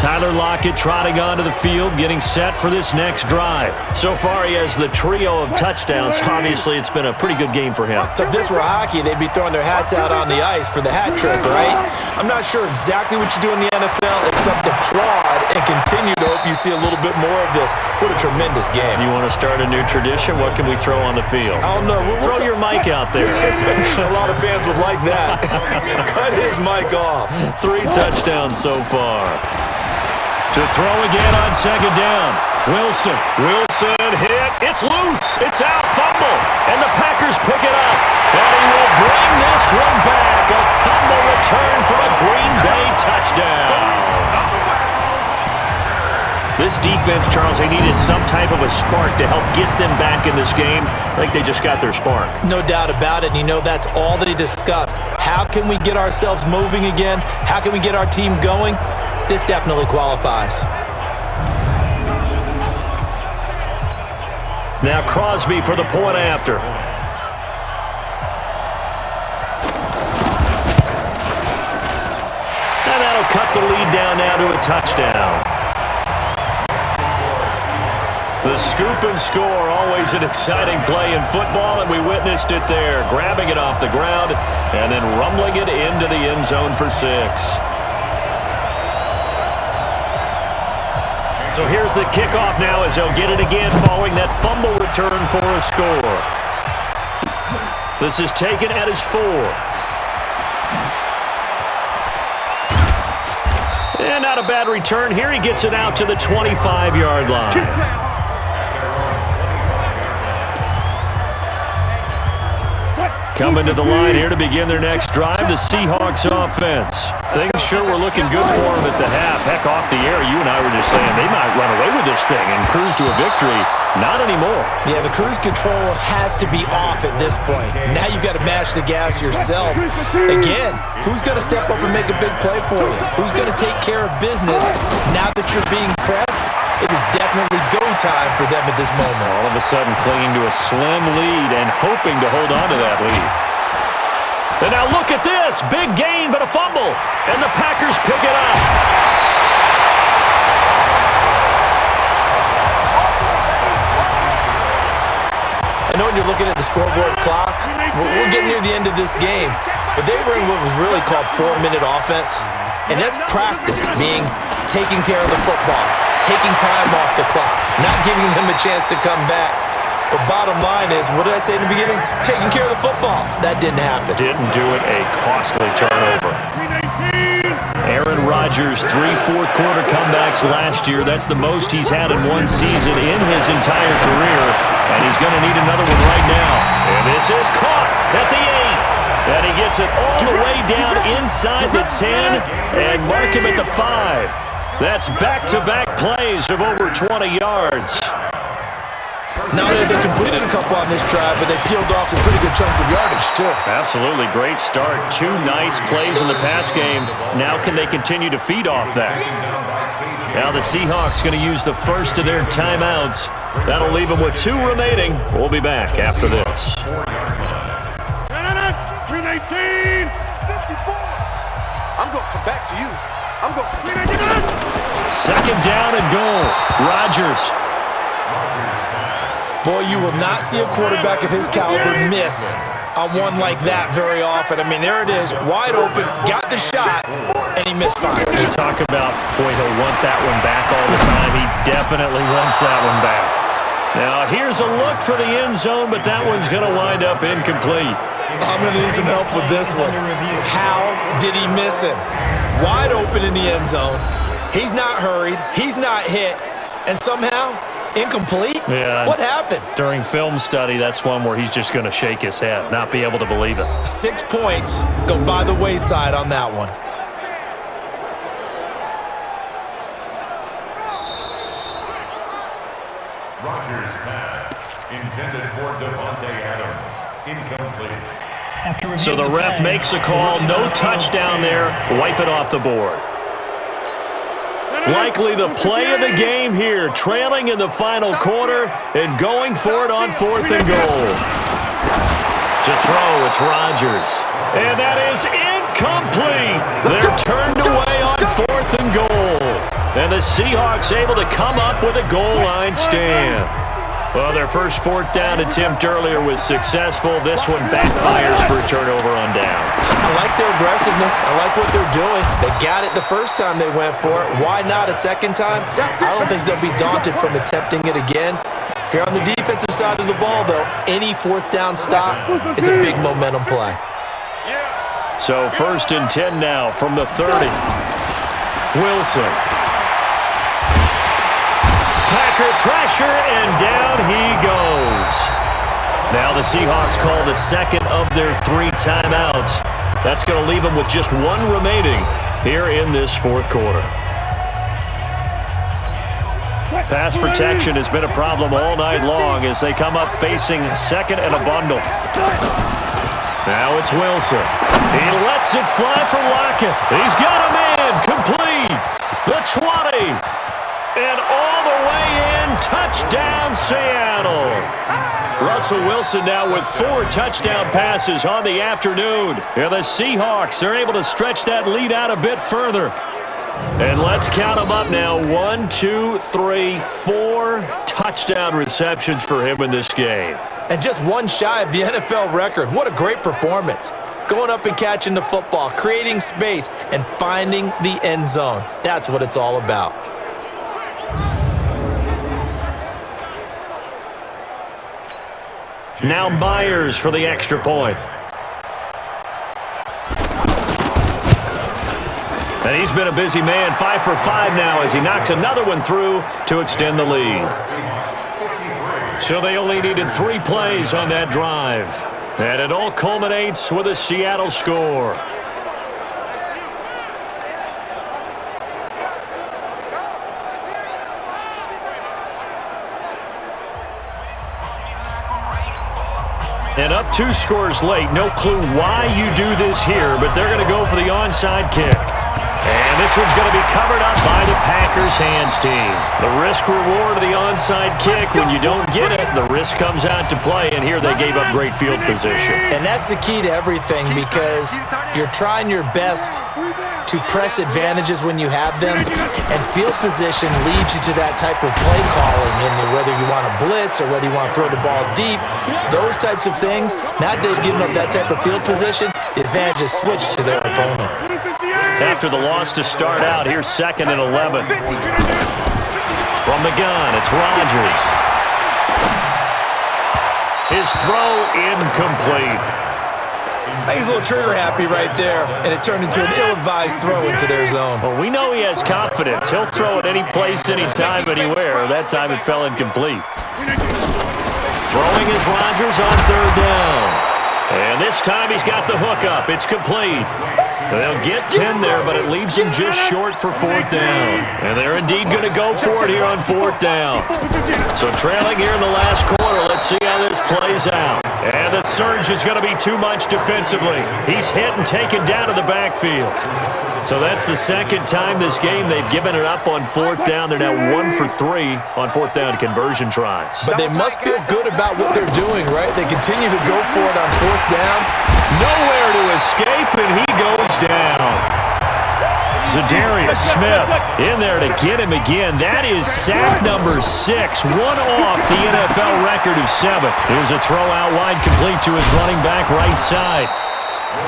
[SPEAKER 2] Tyler Lockett trotting onto the field, getting set for this next drive. So far, he has the trio of touchdowns. Obviously, it's been a pretty good game for him.
[SPEAKER 3] So if this were hockey, they'd be throwing their hats out on the ice for the hat trick, right? I'm not sure exactly what you do in the NFL, except applaud and continue to hope you see a little bit more of this. What a tremendous game.
[SPEAKER 2] You want to start a new tradition? What can we throw on the field?
[SPEAKER 3] I don't know.
[SPEAKER 2] Throw your mic out there.
[SPEAKER 3] A lot of fans would like that. Cut his mic off.
[SPEAKER 2] 3 touchdowns so far. To throw again on 2nd down. Wilson hit. It's loose. It's out. Fumble. And the Packers pick it up. And he will bring this one back. A fumble return for a Green Bay touchdown. This defense, Charles, they needed some type of a spark to help get them back in this game. I think they just got their spark.
[SPEAKER 3] No doubt about it. And you know, that's all they discussed. How can we get ourselves moving again? How can we get our team going? This definitely qualifies.
[SPEAKER 2] Now Crosby for the point after. cut the lead down now to a touchdown. The scoop and score, always an exciting play in football, and we witnessed it there, grabbing it off the ground and then rumbling it into the end zone for 6. So here's the kickoff now as they'll get it again following that fumble return for a score. This is taken at his 4. And not a bad return here. He gets it out to the 25-yard line. Coming to the line here to begin their next drive, the Seahawks offense. Things sure were looking good for them at the half. Heck, off the air, you and I were just saying they might run away with this thing and cruise to a victory. Not anymore.
[SPEAKER 3] Yeah, the cruise control has to be off at this point. Now you've got to mash the gas yourself. Again, who's going to step up and make a big play for you? Who's going to take care of business now that you're being pressed? It is definitely go time for them at this moment.
[SPEAKER 2] All of a sudden clinging to a slim lead and hoping to hold on to that lead. And now look at this. Big gain, but a fumble. And the Packers pick it up.
[SPEAKER 3] I know when you're looking at the scoreboard clock, we're getting near the end of this game, but they were in what was really called 4-minute offense, and that's practice, meaning taking care of the football, taking time off the clock, not giving them a chance to come back. But bottom line is, what did I say in the beginning? Taking care of the football. That didn't happen.
[SPEAKER 2] Didn't do it, a costly turnover. Aaron Rodgers, 3 fourth-quarter comebacks last year. That's the most he's had in one season in his entire career, and he's going to need another one right now. And this is caught at the 8. And he gets it all the way down inside the 10 and mark him at the 5. That's back-to-back plays of over 20 yards.
[SPEAKER 3] Not only they completed a couple on this drive, but they peeled off some pretty good chunks of yardage, too.
[SPEAKER 2] Absolutely. Great start. 2 nice plays in the pass game. Now can they continue to feed off that? Now the Seahawks going to use the first of their timeouts. That'll leave them with 2 remaining. We'll be back after this.
[SPEAKER 4] 319! 54! I'm going to come back to you. I'm going to 319!
[SPEAKER 2] Second down and goal. Rodgers.
[SPEAKER 3] Boy, you will not see a quarterback of his caliber miss on one like that very often. I mean, there it is, wide open, got the shot, and he misfired.
[SPEAKER 2] You talk about, boy, he'll want that one back all the time. He definitely wants that one back. Now, here's a look for the end zone, but that one's going to wind up incomplete.
[SPEAKER 3] I'm going to need some help with this one. How did he miss him? Wide open in the end zone. He's not hurried. He's not hit. And somehow, incomplete?
[SPEAKER 2] Yeah.
[SPEAKER 3] What happened?
[SPEAKER 2] During film study, that's one where he's just going to shake his head, not be able to believe it.
[SPEAKER 3] 6 points go by the wayside on that one.
[SPEAKER 5] Rodgers pass intended for Devontae Adams. Incomplete.
[SPEAKER 2] So the ref makes a call. No touchdown there. Wipe it off the board. Likely the play of the game here, trailing in the final quarter and going for it on 4th and goal. To throw, it's Rodgers. And that is incomplete. They're turned away on 4th and goal. And the Seahawks able to come up with a goal line stand. Well, their first 4th down attempt earlier was successful. This one backfires for a turnover on downs.
[SPEAKER 3] I like their aggressiveness. I like what they're doing. They got it the first time they went for it. Why not a second time? I don't think they'll be daunted from attempting it again. If you're on the defensive side of the ball, though, any 4th down stop is a big momentum play.
[SPEAKER 2] So 1st and 10 now from the 30. Wilson. Packer pressure, and down he goes. Now the Seahawks call the second of their 3 timeouts. That's going to leave them with just 1 remaining here in this 4th quarter. Pass protection has been a problem all night long as they come up facing 2nd and a bundle. Now it's Wilson. He lets it fly for Lockett. He's got a man complete. The 20. And all the way in, touchdown Seattle. Russell Wilson now with 4 touchdown passes on the afternoon. And the Seahawks are able to stretch that lead out a bit further. And let's count them up now. 1, 2, 3, 4 touchdown receptions for him in this game.
[SPEAKER 3] And just one shy of the NFL record. What a great performance. Going up and catching the football, creating space, and finding the end zone. That's what it's all about.
[SPEAKER 2] Now Myers for the extra point. And he's been a busy man, 5 for 5 now as he knocks another one through to extend the lead. So they only needed 3 plays on that drive. And it all culminates with a Seattle score. And up 2 scores late. No clue why you do this here, but they're going to go for the onside kick. And this one's going to be covered up by the Packers hands team. The risk-reward of the onside kick, when you don't get it, the risk comes out to play, and here they gave up great field position.
[SPEAKER 3] And that's the key to everything because you're trying your best to press advantages when you have them, and field position leads you to that type of play calling, and whether you want to blitz or whether you want to throw the ball deep, those types of things. Now they've given up that type of field position, the advantage is switched to their opponent.
[SPEAKER 2] After the loss to start out, here's 2nd and 11. From the gun, it's Rodgers. His throw incomplete.
[SPEAKER 3] He's a little trigger happy right there, and it turned into an ill-advised throw into their zone.
[SPEAKER 2] Well, we know he has confidence. He'll throw it any place, anytime, anywhere. That time it fell incomplete. Throwing is Rodgers on 3rd down. And this time he's got the hook up. It's complete. They'll get 10 there, but it leaves him just short for 4th down. And they're indeed going to go for it here on 4th down. So trailing here in the last quarter, let's see how this plays out. And the surge is going to be too much defensively. He's hit and taken down to the backfield. So that's the 2nd time this game they've given it up on 4th down. They're now 1 for 3 on 4th down conversion tries.
[SPEAKER 3] But they must feel good about what they're doing, right? They continue to go for it on 4th down.
[SPEAKER 2] Nowhere to escape, and he goes down. Zadarius Smith in there to get him again. That is sack number 6, one off the NFL record of 7. Here's a throw out wide complete to his running back right side.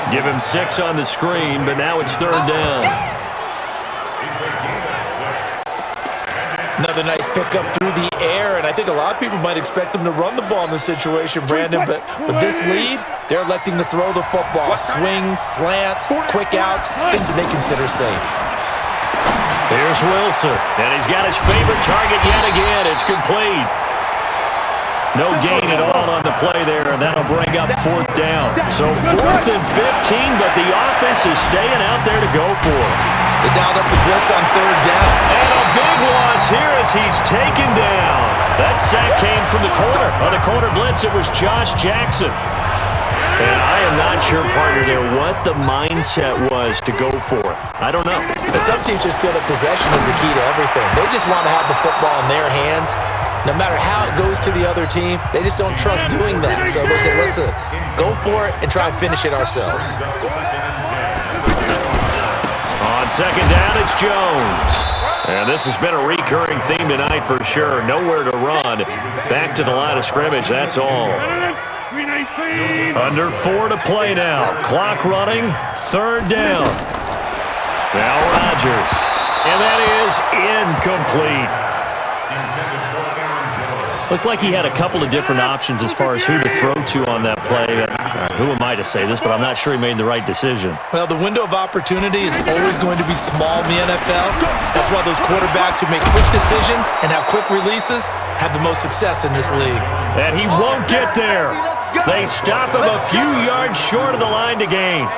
[SPEAKER 2] Give him 6 on the screen, but now it's 3rd down.
[SPEAKER 3] Another nice pickup through the air, and I think a lot of people might expect them to run the ball in this situation, Brandon, but with this lead, they're electing to throw the football. Swings, slants, quick outs, things that they consider safe.
[SPEAKER 2] Here's Wilson, and he's got his favorite target yet again. It's complete. No gain at all on the play there, and that'll bring up 4th down. So 4th and 15, but the offense is staying out there to go for it.
[SPEAKER 3] They dialed up the blitz on 3rd down.
[SPEAKER 2] And a big loss here as he's taken down. That sack came from the corner. On the corner blitz, it was Josh Jackson. And I am not sure, partner, there what the mindset was to go for it. I don't know.
[SPEAKER 3] But some teams just feel that possession is the key to everything. They just want to have the football in their hands. No matter how it goes to the other team, they just don't trust doing that. So they say, listen, go for it and try and finish it ourselves.
[SPEAKER 2] On 2nd down, it's Jones. And this has been a recurring theme tonight for sure. Nowhere to run. Back to the line of scrimmage, that's all. Under 4 to play now. Clock running, 3rd down. Now Rodgers. And that is incomplete. Looked like he had a couple of different options as far as who to throw to on that play. Who am I to say this, but I'm not sure he made the right decision.
[SPEAKER 3] Well, the window of opportunity is always going to be small in the NFL. That's why those quarterbacks who make quick decisions and have quick releases have the most success in this league.
[SPEAKER 2] And he won't get there. They stop him a few yards short of the line to gain.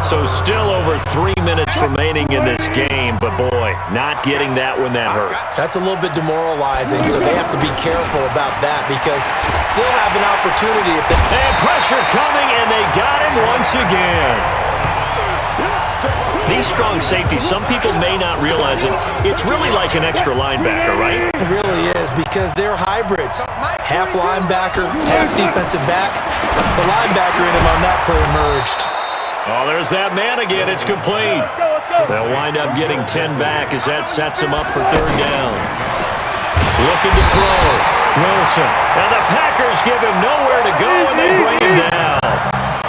[SPEAKER 2] So still over 3 minutes remaining in this game, but boy, not getting that when that hurt.
[SPEAKER 3] That's a little bit demoralizing, so they have to be careful about that because still have an opportunity.
[SPEAKER 2] And pressure coming, and they got him once again. These strong safeties, some people may not realize it. It's really like an extra linebacker, right?
[SPEAKER 3] It really is because they're hybrids. Half linebacker, half defensive back. The linebacker in him on that play emerged.
[SPEAKER 2] Oh, there's that man again. It's complete. They'll wind up getting 10 back as that sets them up for third down. Looking to throw. Wilson. And the Packers give him nowhere to go, and they bring him down.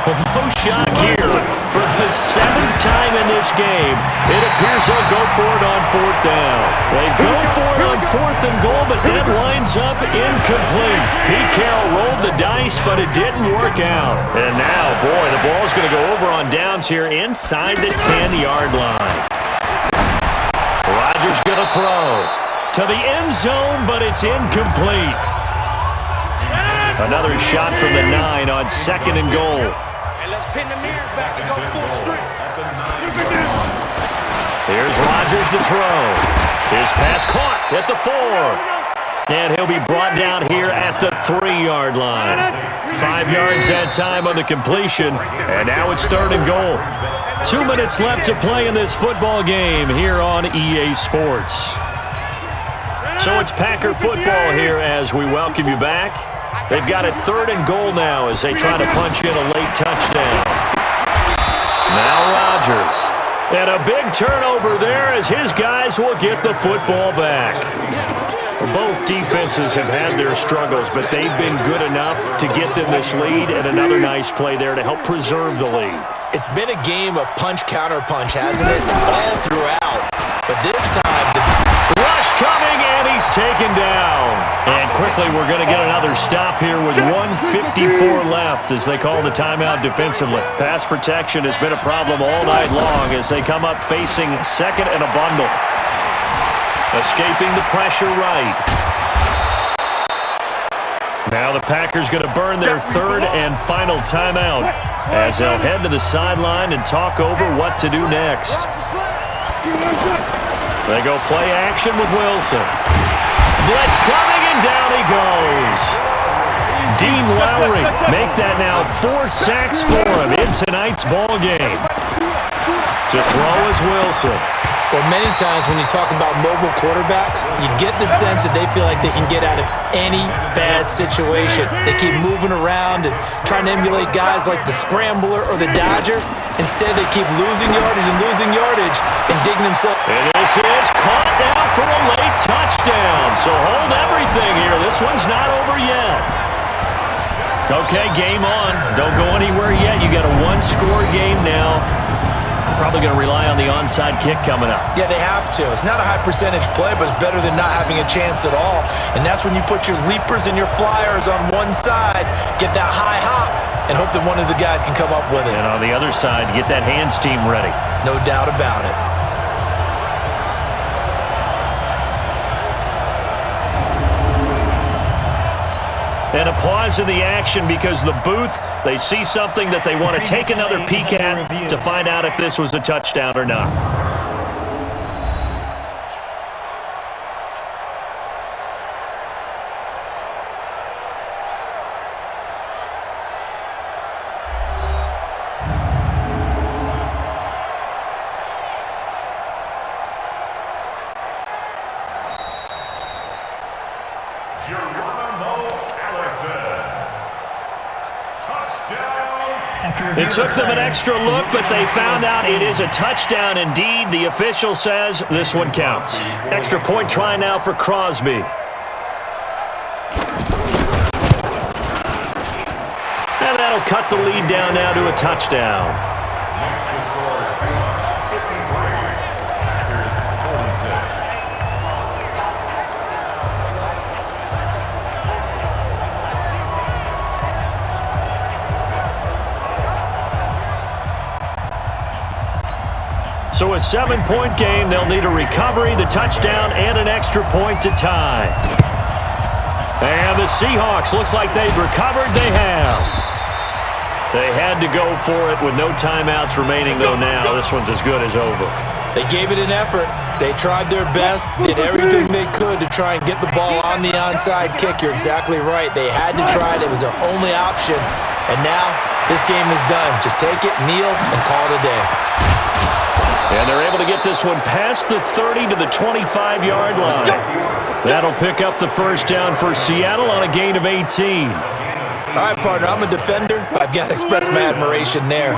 [SPEAKER 2] Well, no shock here. For the 7th time in this game, it appears they'll go for it on fourth down. They go for it on 4th and goal, but that winds up incomplete. Pete Carroll rolled the dice, but it didn't work out. And now, boy, the ball's going to go over on downs here inside the 10-yard line. Rodgers going to throw to the end zone, but it's incomplete. Another shot from the 9 on 2nd and goal.
[SPEAKER 4] Let's pin the mirror back and go full strength.
[SPEAKER 2] Here's Rodgers to throw. His pass caught at the 4. And he'll be brought down here at the 3-yard line. 5 yards that time on the completion. And now it's 3rd and goal. 2 minutes left to play in this football game here on EA Sports. So it's Packer football here as we welcome you back. They've got it 3rd and goal now as they try to punch in a late touchdown. Now Rodgers. And a big turnover there as his guys will get the football back. Both defenses have had their struggles, but they've been good enough to get them this lead, and another nice play there to help preserve the lead.
[SPEAKER 3] It's been a game of punch-counter-punch, hasn't it? All throughout. But this time, the
[SPEAKER 2] rush coming, and he's taken down. And quickly, we're going to get another stop here with 1:54 left as they call the timeout defensively. Pass protection has been a problem all night long as they come up facing 2nd and a bundle. Escaping the pressure right. Now the Packers going to burn their 3rd and final timeout as they'll head to the sideline and talk over what to do next. They go play action with Wilson. Blitz coming, and down he goes. Dean Lowry make that now 4 sacks for him in tonight's ball game. To throw is Wilson.
[SPEAKER 3] Well, many times when you talk about mobile quarterbacks, you get the sense that they feel like they can get out of any bad situation. They keep moving around and trying to emulate guys like the Scrambler or the Dodger. Instead, they keep losing yardage and digging themselves.
[SPEAKER 2] And this is caught now for a late touchdown. So hold everything here. This one's not over yet. Okay, game on. Don't go anywhere yet. You got a 1-score game now. Probably going to rely on the onside kick coming up.
[SPEAKER 3] Yeah, they have to. It's not a high percentage play, but it's better than not having a chance at all. And that's when you put your leapers and your flyers on one side, get that high hop, and hope that one of the guys can come up with it.
[SPEAKER 2] And on the other side, get that hands team ready.
[SPEAKER 3] No doubt about it.
[SPEAKER 2] And a pause in the action because the booth, they see something that they want to take another peek at to find out if this was a touchdown or not. It took them an extra look, but they found out it is a touchdown indeed. The official says this one counts. Extra point try now for Crosby. And that'll cut the lead down now to a touchdown.
[SPEAKER 5] Next to score Seahawks 53, Packers 46.
[SPEAKER 2] So a 7-point game, they'll need a recovery, the touchdown, and an extra point to tie. And the Seahawks, looks like they've recovered. They have. They had to go for it with no timeouts remaining, though now. This one's as good as over.
[SPEAKER 3] They gave it an effort. They tried their best, did everything they could to try and get the ball on the onside kick. You're exactly right. They had to try it. It was their only option. And now this game is done. Just take it, kneel, and call it a day.
[SPEAKER 2] And they're able to get this one past the 30 to the 25-yard line. That'll pick up the first down for Seattle on a gain of 18.
[SPEAKER 3] All right, partner, I'm a defender, but I've got to express my admiration there.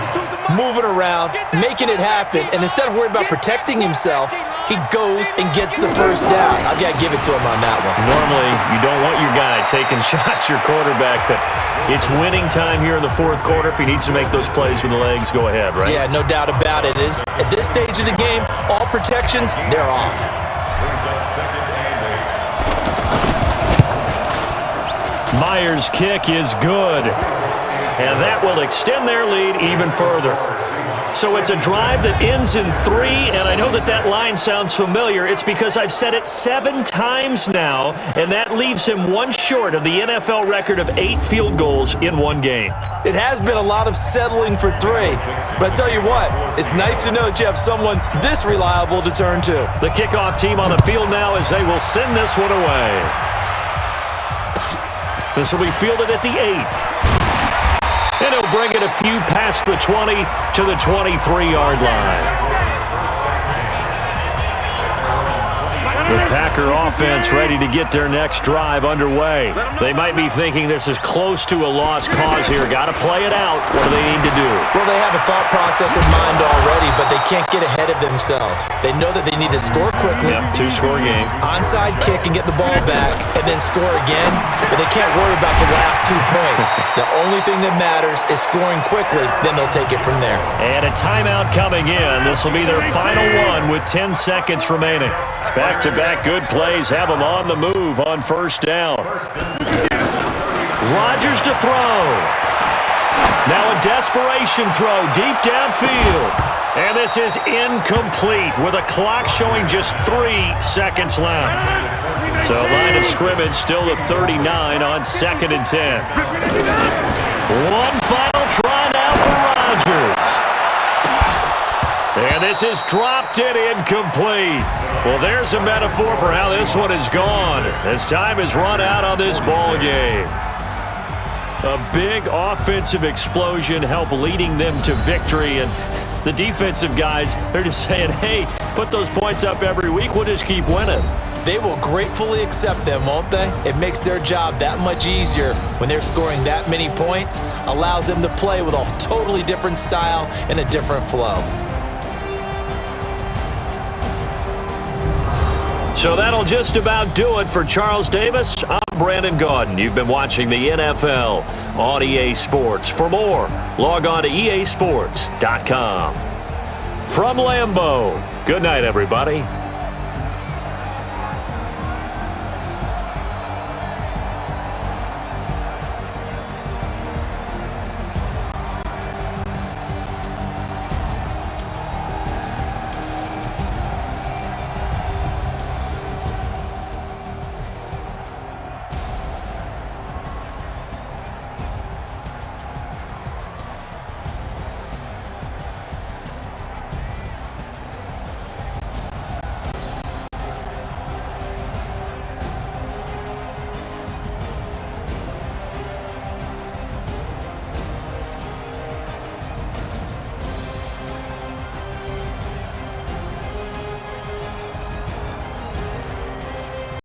[SPEAKER 3] moving around, making it happen, and instead of worrying about protecting himself, he goes and gets the first down. I've got to give it to him on that one.
[SPEAKER 2] Normally, you don't want your guy taking shots, your quarterback, but it's winning time here in the fourth quarter. If he needs to make those plays with the legs, go ahead, right?
[SPEAKER 3] Yeah, no doubt about it. At this stage of the game, all protections, they're off.
[SPEAKER 5] Brings up second and 8.
[SPEAKER 2] Myers' kick is good, and that will extend their lead even further. So it's a drive that ends in 3, and I know that line sounds familiar. It's because I've said it 7 times now, and that leaves him one short of the NFL record of 8 field goals in one game.
[SPEAKER 3] It has been a lot of settling for 3, but I tell you what, it's nice to know that you have someone this reliable to turn to.
[SPEAKER 2] The kickoff team on the field now as they will send this one away. This will be fielded at the 8. And he'll bring it a few past the 20 to the 23-yard line. The Packer offense ready to get their next drive underway. They might be thinking this is close to a lost cause here. Got to play it out. What do they need to do?
[SPEAKER 3] Well, they have a thought process in mind already, but they can't get ahead of themselves. They know that they need to score quickly.
[SPEAKER 2] Yep, 2-score game.
[SPEAKER 3] Onside kick and get the ball back, and then score again. But they can't worry about the last 2 points. The only thing that matters is scoring quickly. Then they'll take it from there.
[SPEAKER 2] And a timeout coming in. This will be their final one with 10 seconds remaining. Back-to-back good plays have them on the move on first down. Rodgers to throw. Now a desperation throw deep downfield. And this is incomplete with a clock showing just 3 seconds left. So line of scrimmage still the 39 on 2nd and 10. One final try now for Rodgers. And this is dropped and incomplete. Well, there's a metaphor for how this one is gone as time has run out on this ball game. A big offensive explosion helped leading them to victory, and the defensive guys, they're just saying, hey, put those points up every week, we'll just keep winning.
[SPEAKER 3] They will gratefully accept them, won't they? It makes their job that much easier when they're scoring that many points, allows them to play with a totally different style and a different flow.
[SPEAKER 2] So that'll just about do it for Charles Davis. I'm Brandon Gaudin. You've been watching the NFL on EA Sports. For more, log on to easports.com. From Lambeau, good night, everybody.